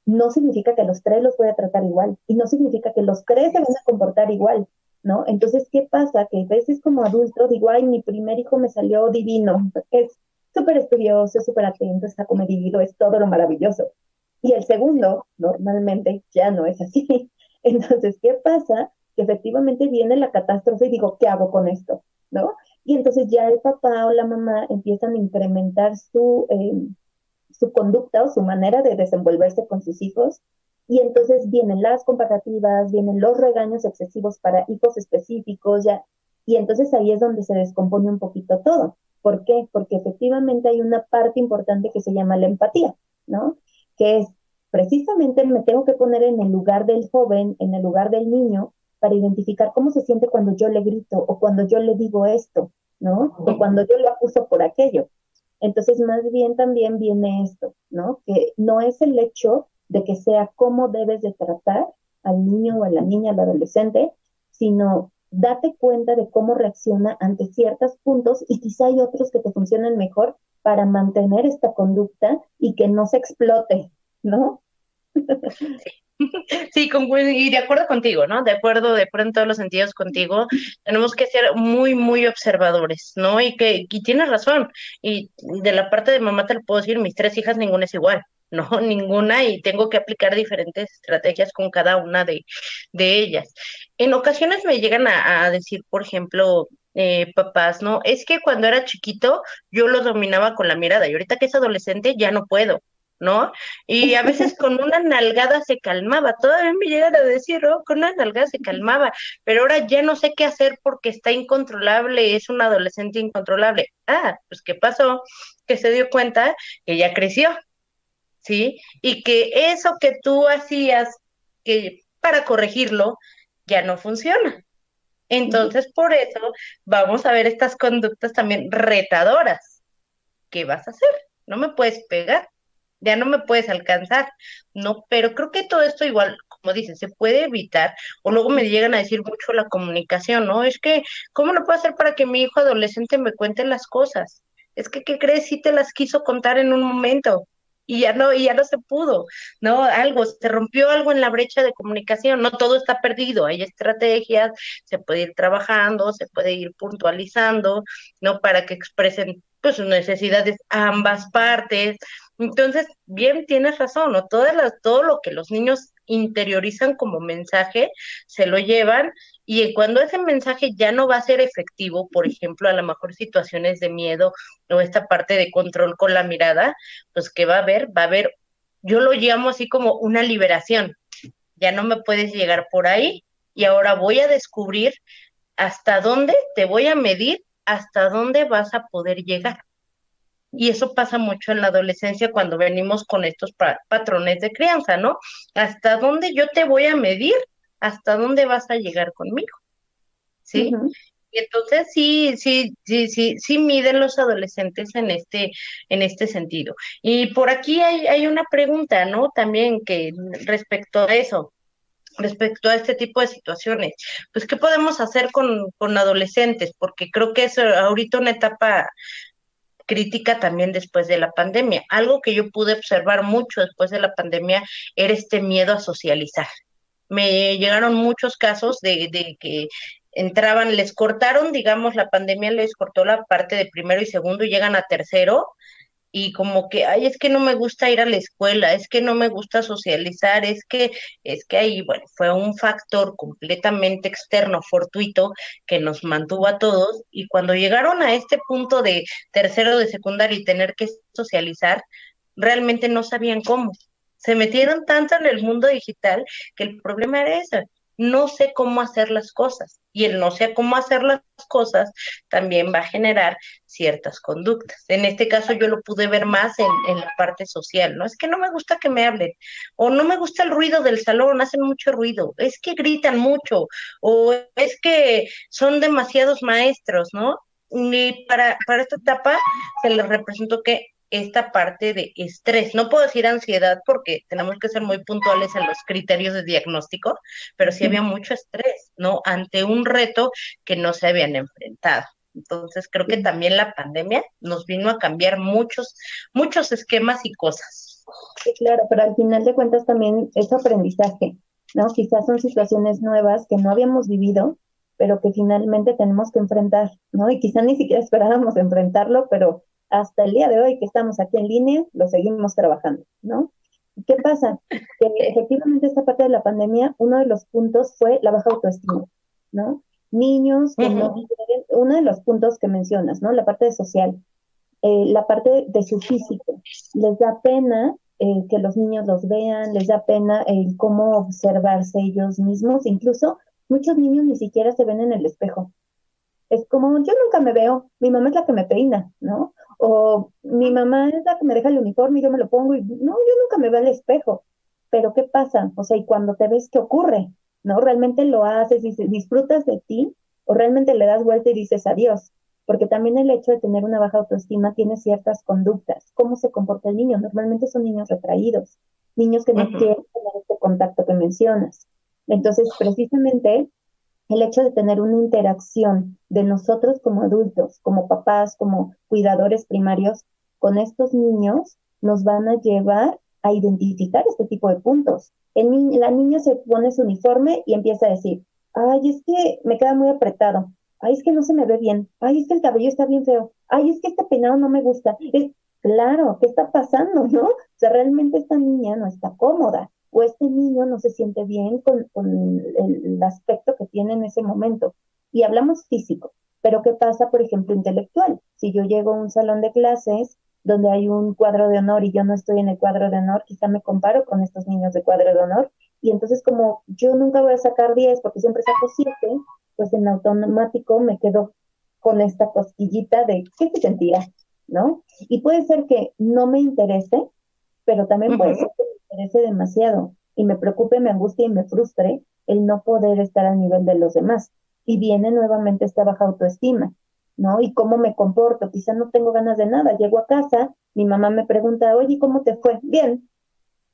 no significa que los 3 los voy a tratar igual y no significa que los 3 se van a comportar igual, ¿no? Entonces, ¿qué pasa? Que a veces como adulto digo, ay, mi primer hijo me salió divino, es súper estudioso, es súper atento, está comedido, es todo lo maravilloso. Y el segundo, normalmente, ya no es así. Entonces, ¿qué pasa? Que efectivamente viene la catástrofe y digo, ¿qué hago con esto? ¿No? Y entonces ya el papá o la mamá empiezan a incrementar su conducta o su manera de desenvolverse con sus hijos. Y entonces vienen las comparativas, vienen los regaños excesivos para hijos específicos, ya. Y entonces ahí es donde se descompone un poquito todo. ¿Por qué? Porque efectivamente hay una parte importante que se llama la empatía, ¿no? Que es precisamente me tengo que poner en el lugar del joven, en el lugar del niño, para identificar cómo se siente cuando yo le grito o cuando yo le digo esto, ¿no? O cuando yo lo acuso por aquello. Entonces, más bien también viene esto, ¿no? Que no es el hecho de que sea cómo debes de tratar al niño o a la niña, al adolescente, sino date cuenta de cómo reacciona ante ciertos puntos y quizá hay otros que te funcionan mejor para mantener esta conducta y que no se explote, ¿no? Sí, y de acuerdo contigo, ¿no? De acuerdo en todos los sentidos contigo. Tenemos que ser muy, muy observadores, ¿no? Y tienes razón. Y de la parte de mamá te lo puedo decir, mis 3 hijas, ninguna es igual, ¿no? Ninguna, y tengo que aplicar diferentes estrategias con cada una de ellas. En ocasiones me llegan a decir, por ejemplo, papás, ¿no? Es que cuando era chiquito yo lo dominaba con la mirada y ahorita que es adolescente ya no puedo. ¿No? Y a veces con una nalgada se calmaba, todavía me llegan a decir, oh, con una nalgada se calmaba, pero ahora ya no sé qué hacer porque está incontrolable, es un adolescente incontrolable. Ah, pues ¿qué pasó? Que se dio cuenta que ya creció, ¿sí? Y que eso que tú hacías que para corregirlo ya no funciona. Entonces, por eso vamos a ver estas conductas también retadoras. ¿Qué vas a hacer? No me puedes pegar, ya no me puedes alcanzar, no, pero creo que todo esto igual, como dices, se puede evitar, o luego me llegan a decir mucho la comunicación, ¿no? Es que, ¿cómo lo puedo hacer para que mi hijo adolescente me cuente las cosas? Es que, ¿qué crees? Sí te las quiso contar en un momento. Y ya no se pudo, ¿no? Algo, se rompió algo en la brecha de comunicación, no todo está perdido, hay estrategias, se puede ir trabajando, se puede ir puntualizando, ¿no? Para que expresen pues sus necesidades a ambas partes, Entonces, bien, tienes razón, ¿no? Todo lo que los niños interiorizan como mensaje, se lo llevan y cuando ese mensaje ya no va a ser efectivo, por ejemplo, a lo mejor situaciones de miedo o esta parte de control con la mirada, pues que va a haber, yo lo llamo así como una liberación, ya no me puedes llegar por ahí y ahora voy a descubrir hasta dónde te voy a medir, hasta dónde vas a poder llegar. Y eso pasa mucho en la adolescencia cuando venimos con estos patrones de crianza, ¿no? ¿Hasta dónde yo te voy a medir? ¿Hasta dónde vas a llegar conmigo? ¿Sí? Ujú. Y entonces sí miden los adolescentes en este sentido. Y por aquí hay una pregunta, ¿no? También que respecto a eso, respecto a este tipo de situaciones, pues, ¿qué podemos hacer con adolescentes? Porque creo que es ahorita una etapa crítica también después de la pandemia. Algo que yo pude observar mucho después de la pandemia era este miedo a socializar. Me llegaron muchos casos de que entraban, les cortaron, digamos, la pandemia les cortó la parte de primero y segundo y llegan a tercero y como que, ay, es que no me gusta ir a la escuela, es que no me gusta socializar, es que ahí, bueno, fue un factor completamente externo, fortuito, que nos mantuvo a todos, y cuando llegaron a este punto de tercero de secundaria y tener que socializar, realmente no sabían cómo. Se metieron tanto en el mundo digital que el problema era ese. No sé cómo hacer las cosas. Y el no sé cómo hacer las cosas también va a generar ciertas conductas. En este caso yo lo pude ver más en la parte social, ¿no? Es que no me gusta que me hablen, o no me gusta el ruido del salón, hacen mucho ruido, es que gritan mucho, o es que son demasiados maestros, ¿no? Y para esta etapa se les representó que esta parte de estrés, no puedo decir ansiedad porque tenemos que ser muy puntuales en los criterios de diagnóstico, pero sí había mucho estrés, ¿no? Ante un reto que no se habían enfrentado. Entonces creo que también la pandemia nos vino a cambiar muchos esquemas y cosas. Sí, claro, pero al final de cuentas también es aprendizaje, ¿no? Quizás son situaciones nuevas que no habíamos vivido, pero que finalmente tenemos que enfrentar, ¿no? Y quizás ni siquiera esperábamos enfrentarlo, pero hasta el día de hoy que estamos aquí en línea, lo seguimos trabajando, ¿no? ¿Qué pasa? Que efectivamente esta parte de la pandemia, uno de los puntos fue la baja autoestima, ¿no? Niños que no Ujú, quieren, uno de los puntos que mencionas, ¿no? La parte social, la parte de su físico. Les da pena que los niños los vean, les da pena cómo observarse ellos mismos. Incluso muchos niños ni siquiera se ven en el espejo. Es como, yo nunca me veo, mi mamá es la que me peina, ¿no? O mi mamá es la que me deja el uniforme y yo me lo pongo y no, yo nunca me veo al espejo. Pero ¿qué pasa? O sea, y cuando te ves, ¿qué ocurre? ¿No? ¿Realmente lo haces y disfrutas de ti? ¿O realmente le das vuelta y dices adiós? Porque también el hecho de tener una baja autoestima tiene ciertas conductas. ¿Cómo se comporta el niño? Normalmente son niños retraídos, niños que no ujú. quieren tener este contacto que mencionas. Entonces, precisamente el hecho de tener una interacción de nosotros como adultos, como papás, como cuidadores primarios, con estos niños, nos van a llevar a identificar este tipo de puntos. La niña se pone su uniforme y empieza a decir, ay, es que me queda muy apretado, ay, es que no se me ve bien, ay, es que el cabello está bien feo, ay, es que este peinado no me gusta. Claro, ¿qué está pasando, no? O sea, realmente esta niña no está cómoda o este niño no se siente bien con el aspecto que tiene en ese momento. Y hablamos físico, pero ¿qué pasa, por ejemplo, intelectual? Si yo llego a un salón de clases donde hay un cuadro de honor y yo no estoy en el cuadro de honor, quizá me comparo con estos niños de cuadro de honor, y entonces como yo nunca voy a sacar 10 porque siempre saco 7, pues en automático me quedo con esta cosquillita de qué se sentirá, ¿no? Y puede ser que no me interese, pero también puede Ujú. ser que me interese demasiado y me preocupe, me angustie y me frustre el no poder estar al nivel de los demás. Y viene nuevamente esta baja autoestima, ¿no? Y cómo me comporto, quizá no tengo ganas de nada, llego a casa, mi mamá me pregunta, oye, ¿cómo te fue? Bien.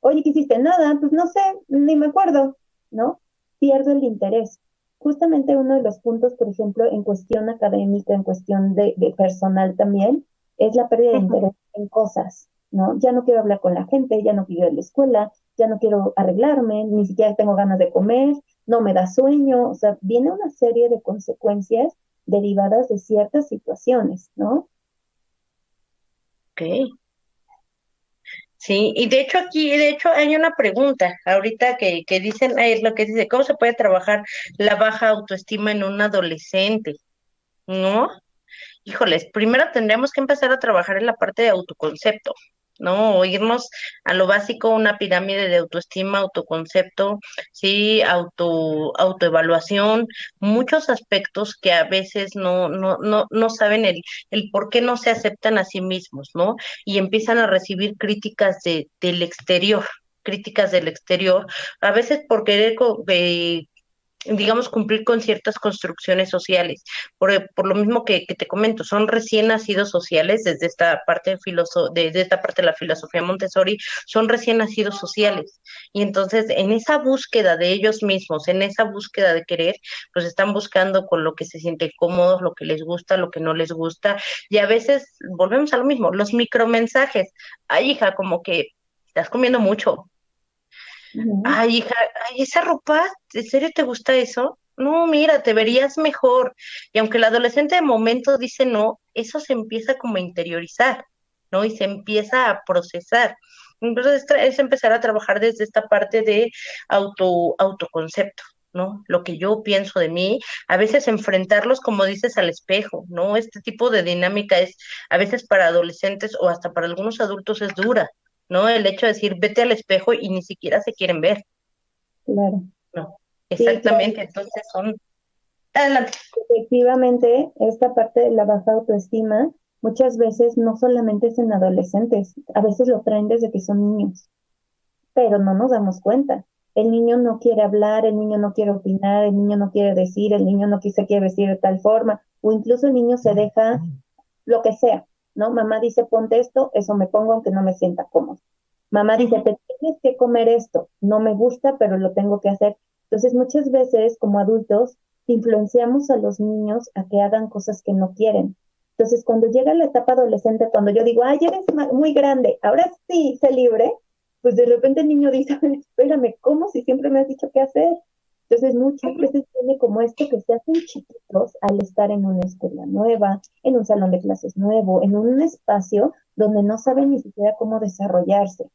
Oye, ¿qué hiciste? Nada, pues no sé, ni me acuerdo, ¿no? Pierdo el interés. Justamente uno de los puntos, por ejemplo, en cuestión académica, en cuestión de personal también, es la pérdida de Ujú. interés en cosas, ¿no? Ya no quiero hablar con la gente, ya no quiero ir a la escuela, ya no quiero arreglarme, ni siquiera tengo ganas de comer, no me da sueño, o sea, viene una serie de consecuencias derivadas de ciertas situaciones, ¿no? Ok. Sí, y de hecho hay una pregunta ahorita que dicen, es lo que dice, ¿cómo se puede trabajar la baja autoestima en un adolescente? ¿No? Híjoles, primero tendríamos que empezar a trabajar en la parte de autoconcepto, ¿no? O irnos a lo básico, una pirámide de autoestima, autoconcepto, sí, autoevaluación, muchos aspectos que a veces no saben el por qué no se aceptan a sí mismos, ¿no? Y empiezan a recibir críticas críticas del exterior, a veces por querer digamos, cumplir con ciertas construcciones sociales. Por lo mismo que te comento, son recién nacidos sociales desde esta parte desde esta parte de la filosofía Montessori, son recién nacidos sociales. Y entonces, en esa búsqueda de ellos mismos, en esa búsqueda de querer, pues están buscando con lo que se sienten cómodos, lo que les gusta, lo que no les gusta. Y a veces, volvemos a lo mismo, los micromensajes. Ay, hija, como que estás comiendo mucho. Ujú. Ay, hija, ay, esa ropa, ¿en serio te gusta eso? No, mira, te verías mejor. Y aunque el adolescente de momento dice no, eso se empieza como a interiorizar, ¿no? Y se empieza a procesar. Entonces es empezar a trabajar desde esta parte de autoconcepto, ¿no? Lo que yo pienso de mí, a veces enfrentarlos, como dices, al espejo, ¿no? Este tipo de dinámica es, a veces para adolescentes o hasta para algunos adultos es dura, ¿no? El hecho de decir, vete al espejo y ni siquiera se quieren ver, Claro. ¿no? Sí, claro. Exactamente, entonces son... Adelante. Efectivamente, esta parte de la baja autoestima muchas veces no solamente es en adolescentes, a veces lo traen desde que son niños, pero no nos damos cuenta. El niño no quiere hablar, el niño no quiere opinar, el niño no quiere decir, el niño no se quiere vestir de tal forma, o incluso el niño se deja lo que sea, ¿no? Mamá dice, ponte esto, eso me pongo aunque no me sienta cómodo. Mamá dice, Ujú. te tienes que comer esto, no me gusta, pero lo tengo que hacer. Entonces, muchas veces, como adultos, influenciamos a los niños a que hagan cosas que no quieren. Entonces, cuando llega la etapa adolescente, cuando yo digo, ay, eres muy grande, ahora sí, sé libre, pues de repente el niño dice, "A ver, espérame, ¿cómo si siempre me has dicho qué hacer? Entonces, muchas veces tiene como esto que se hacen chiquitos al estar en una escuela nueva, en un salón de clases nuevo, en un espacio donde no saben ni siquiera cómo desarrollarse,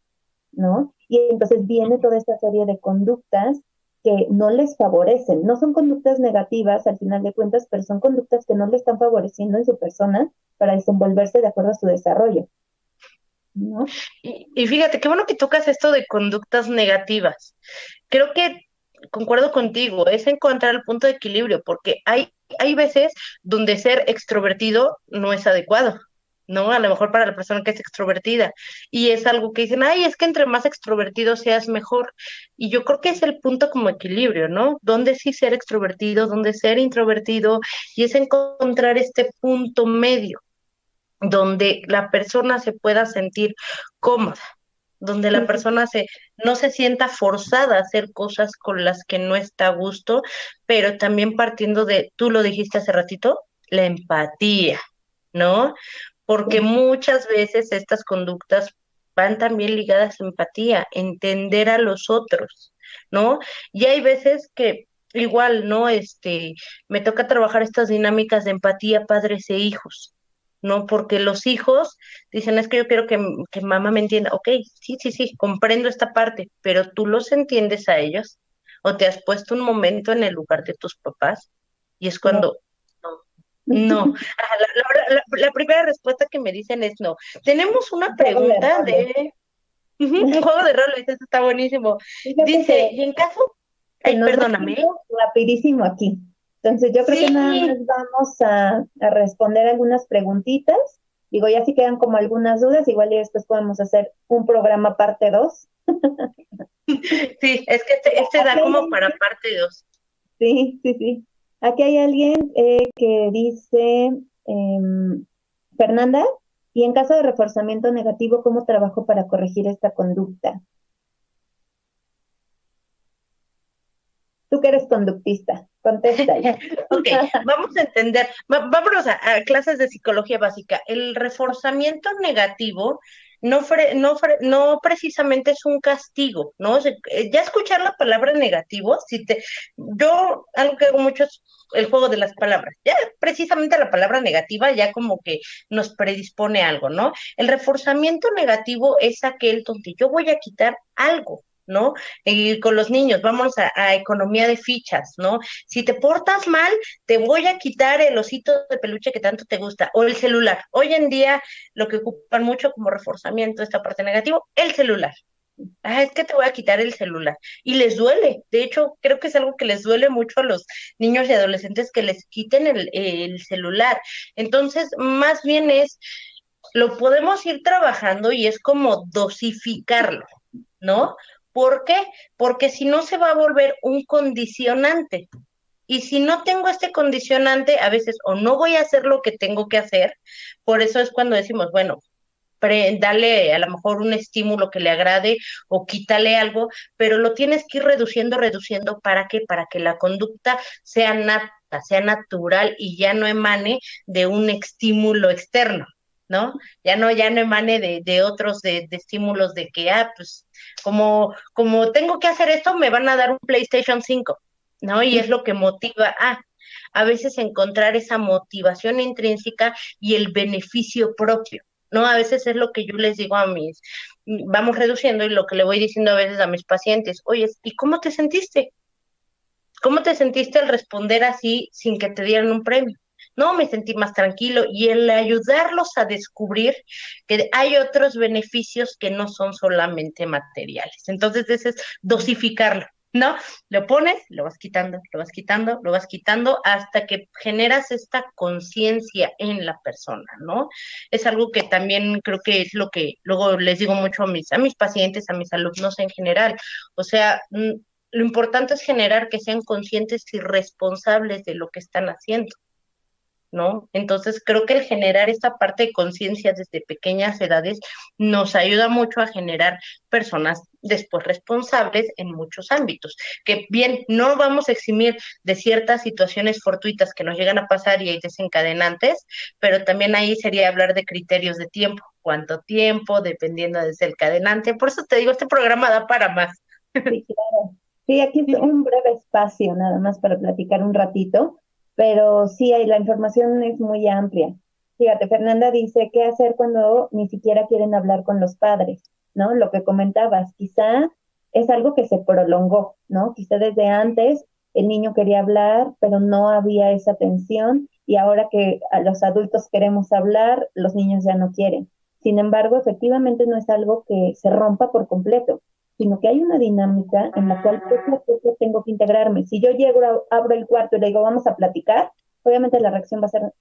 ¿no? Y entonces viene toda esta serie de conductas que no les favorecen. No son conductas negativas al final de cuentas, pero son conductas que no le están favoreciendo en su persona para desenvolverse de acuerdo a su desarrollo, ¿no? Y fíjate, qué bueno que tocas esto de conductas negativas. Creo que concuerdo contigo, es encontrar el punto de equilibrio, porque hay veces donde ser extrovertido no es adecuado, ¿no? A lo mejor para la persona que es extrovertida. Y es algo que dicen, ay, es que entre más extrovertido seas mejor. Y yo creo que es el punto como equilibrio, ¿no? Donde sí ser extrovertido, donde ser introvertido, y es encontrar este punto medio donde la persona se pueda sentir cómoda, donde la Sí, persona no se sienta forzada a hacer cosas con las que no está a gusto, pero también partiendo de, tú lo dijiste hace ratito, la empatía, ¿no? Porque sí, muchas veces estas conductas van también ligadas a empatía, entender a los otros, ¿no? Y hay veces que igual, ¿no? Me toca trabajar estas dinámicas de empatía padres e hijos, ¿no? Porque los hijos dicen, es que yo quiero que mamá me entienda. Ok, sí, sí, sí, comprendo esta parte, pero tú los entiendes a ellos o te has puesto un momento en el lugar de tus papás y es claro. cuando, no, no. Ajá, la primera respuesta que me dicen es no. Tenemos una Un juego de pregunta roles. ujú, un juego de roles, eso está buenísimo. Fíjate Dice, y en caso, se ay, nos va el perdóname, tiempo rapidísimo aquí. Entonces, yo creo que nada sí, más vamos a responder algunas preguntitas. Digo, ya si quedan como algunas dudas, igual y después podemos hacer un programa parte 2. sí, es que este Aquí da hay como para alguien, parte dos. sí, sí, sí. Aquí hay alguien que dice, em, Fernanda, y en caso de reforzamiento negativo, ¿cómo trabajo para corregir esta conducta? Tú que eres conductista, contéstale. Ok, vamos a entender, vámonos a clases de psicología básica. El reforzamiento negativo no precisamente es un castigo, ¿no? Ya escuchar la palabra negativo, algo que hago mucho es el juego de las palabras. Ya precisamente la palabra negativa ya como que nos predispone a algo, ¿no? El reforzamiento negativo es aquel donde yo voy a quitar algo, ¿no? Y con los niños, vamos a economía de fichas, ¿no? Si te portas mal, te voy a quitar el osito de peluche que tanto te gusta, o el celular. Hoy en día lo que ocupan mucho como reforzamiento, esta parte negativa, el celular. Es que te voy a quitar el celular. Y les duele. De hecho, creo que es algo que les duele mucho a los niños y adolescentes que les quiten el celular. Entonces, más bien lo podemos ir trabajando y es como dosificarlo, ¿no? ¿Por qué? Porque si no se va a volver un condicionante. Y si no tengo este condicionante, a veces o no voy a hacer lo que tengo que hacer, por eso es cuando decimos, bueno, dale a lo mejor un estímulo que le agrade o quítale algo, pero lo tienes que ir reduciendo, reduciendo, ¿para qué? Para que la conducta sea nata, sea natural y ya no emane de un estímulo externo, ¿no? Ya no emane de otros, de estímulos de que, pues, como tengo que hacer esto, me van a dar un PlayStation 5, ¿no? Y es lo que motiva a veces encontrar esa motivación intrínseca y el beneficio propio. ¿No? A veces es lo que yo les digo vamos reduciendo y lo que le voy diciendo a veces a mis pacientes, oye, ¿y cómo te sentiste? ¿Cómo te sentiste al responder así sin que te dieran un premio? No, me sentí más tranquilo y el ayudarlos a descubrir que hay otros beneficios que no son solamente materiales. Entonces, ese es dosificarlo, ¿no? Lo pones, lo vas quitando, lo vas quitando, lo vas quitando hasta que generas esta conciencia en la persona, ¿no? Es algo que también creo que es lo que luego les digo mucho a mis pacientes, a mis alumnos en general. O sea, lo importante es generar que sean conscientes y responsables de lo que están haciendo, ¿no? Entonces creo que el generar esta parte de conciencia desde pequeñas edades nos ayuda mucho a generar personas después responsables en muchos ámbitos, que bien, no vamos a eximir de ciertas situaciones fortuitas que nos llegan a pasar y hay desencadenantes, pero también ahí sería hablar de criterios de tiempo, cuánto tiempo, dependiendo del desencadenante, por eso te digo, este programa da para más. Sí, claro. Sí, aquí es un breve espacio nada más para platicar un ratito, pero sí, la información es muy amplia. Fíjate, Fernanda dice, ¿qué hacer cuando ni siquiera quieren hablar con los padres? ¿No? Lo que comentabas, quizá es algo que se prolongó, ¿no? Quizá desde antes el niño quería hablar, pero no había esa atención y ahora que a los adultos queremos hablar, los niños ya no quieren. Sin embargo, efectivamente no es algo que se rompa por completo, sino que hay una dinámica en la cual poco a poco tengo que integrarme. Si yo llego, abro el cuarto y le digo, vamos a platicar, obviamente la reacción va a ser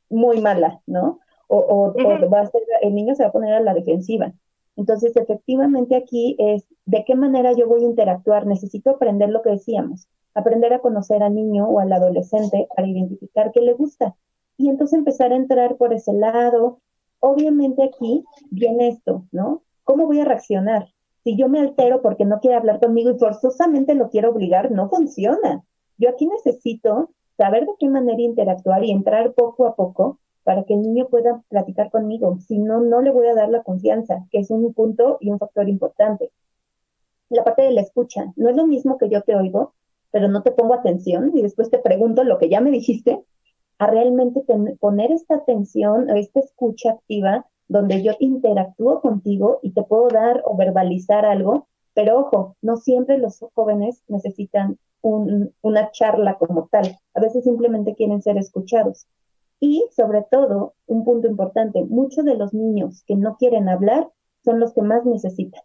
muy mala, ¿no? O va a ser, el niño se va a poner a la defensiva. Entonces, efectivamente aquí es de qué manera yo voy a interactuar. Necesito aprender lo que decíamos, aprender a conocer al niño o al adolescente para identificar qué le gusta. Y entonces empezar a entrar por ese lado. Obviamente aquí viene esto, ¿no? ¿Cómo voy a reaccionar? Si yo me altero porque no quiere hablar conmigo y forzosamente lo quiero obligar, no funciona. Yo aquí necesito saber de qué manera interactuar y entrar poco a poco para que el niño pueda platicar conmigo. Si no, no le voy a dar la confianza, que es un punto y un factor importante. La parte de la escucha, no es lo mismo que yo te oigo, pero no te pongo atención y después te pregunto lo que ya me dijiste, a realmente poner esta atención, esta escucha activa, donde yo interactúo contigo y te puedo dar o verbalizar algo, pero ojo, no siempre los jóvenes necesitan una charla como tal, a veces simplemente quieren ser escuchados. Y sobre todo, un punto importante, muchos de los niños que no quieren hablar son los que más necesitan,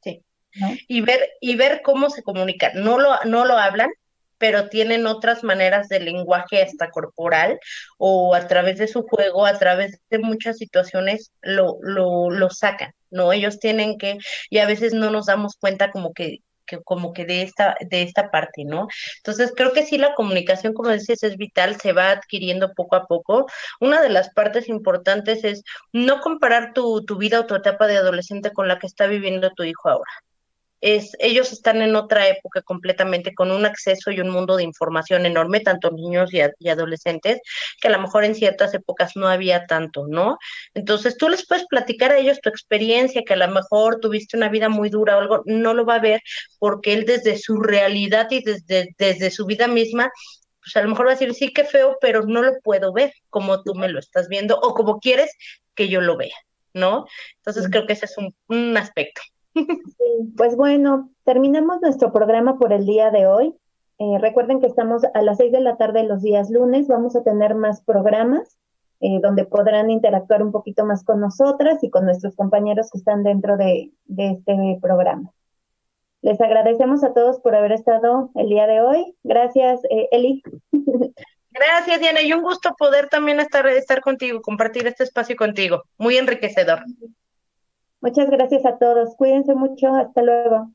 Sí. ¿no? Y ver cómo se comunican. No lo hablan, pero tienen otras maneras de lenguaje hasta corporal o a través de su juego, a través de muchas situaciones lo sacan, ¿no? Ellos tienen y a veces no nos damos cuenta como que de esta parte, ¿no? Entonces creo que sí la comunicación, como dices, es vital, se va adquiriendo poco a poco. Una de las partes importantes es no comparar tu vida o tu etapa de adolescente con la que está viviendo tu hijo ahora. ellos están en otra época completamente, con un acceso y un mundo de información enorme, tanto niños y adolescentes, que a lo mejor en ciertas épocas no había tanto, ¿no? Entonces tú les puedes platicar a ellos tu experiencia, que a lo mejor tuviste una vida muy dura o algo, no lo va a ver porque él desde su realidad y desde su vida misma, pues a lo mejor va a decir, sí, qué feo, pero no lo puedo ver como tú me lo estás viendo o como quieres que yo lo vea, ¿no? Entonces Sí. creo que ese es un aspecto. Sí, pues bueno, terminamos nuestro programa por el día de hoy. Recuerden que estamos a las 6 de la tarde los días lunes. Vamos a tener más programas donde podrán interactuar un poquito más con nosotras y con nuestros compañeros que están dentro de este programa. Les agradecemos a todos por haber estado el día de hoy. Gracias, Eli. Gracias, Diana, y un gusto poder también estar contigo, compartir este espacio contigo. Muy enriquecedor. Muchas gracias a todos. Cuídense mucho. Hasta luego.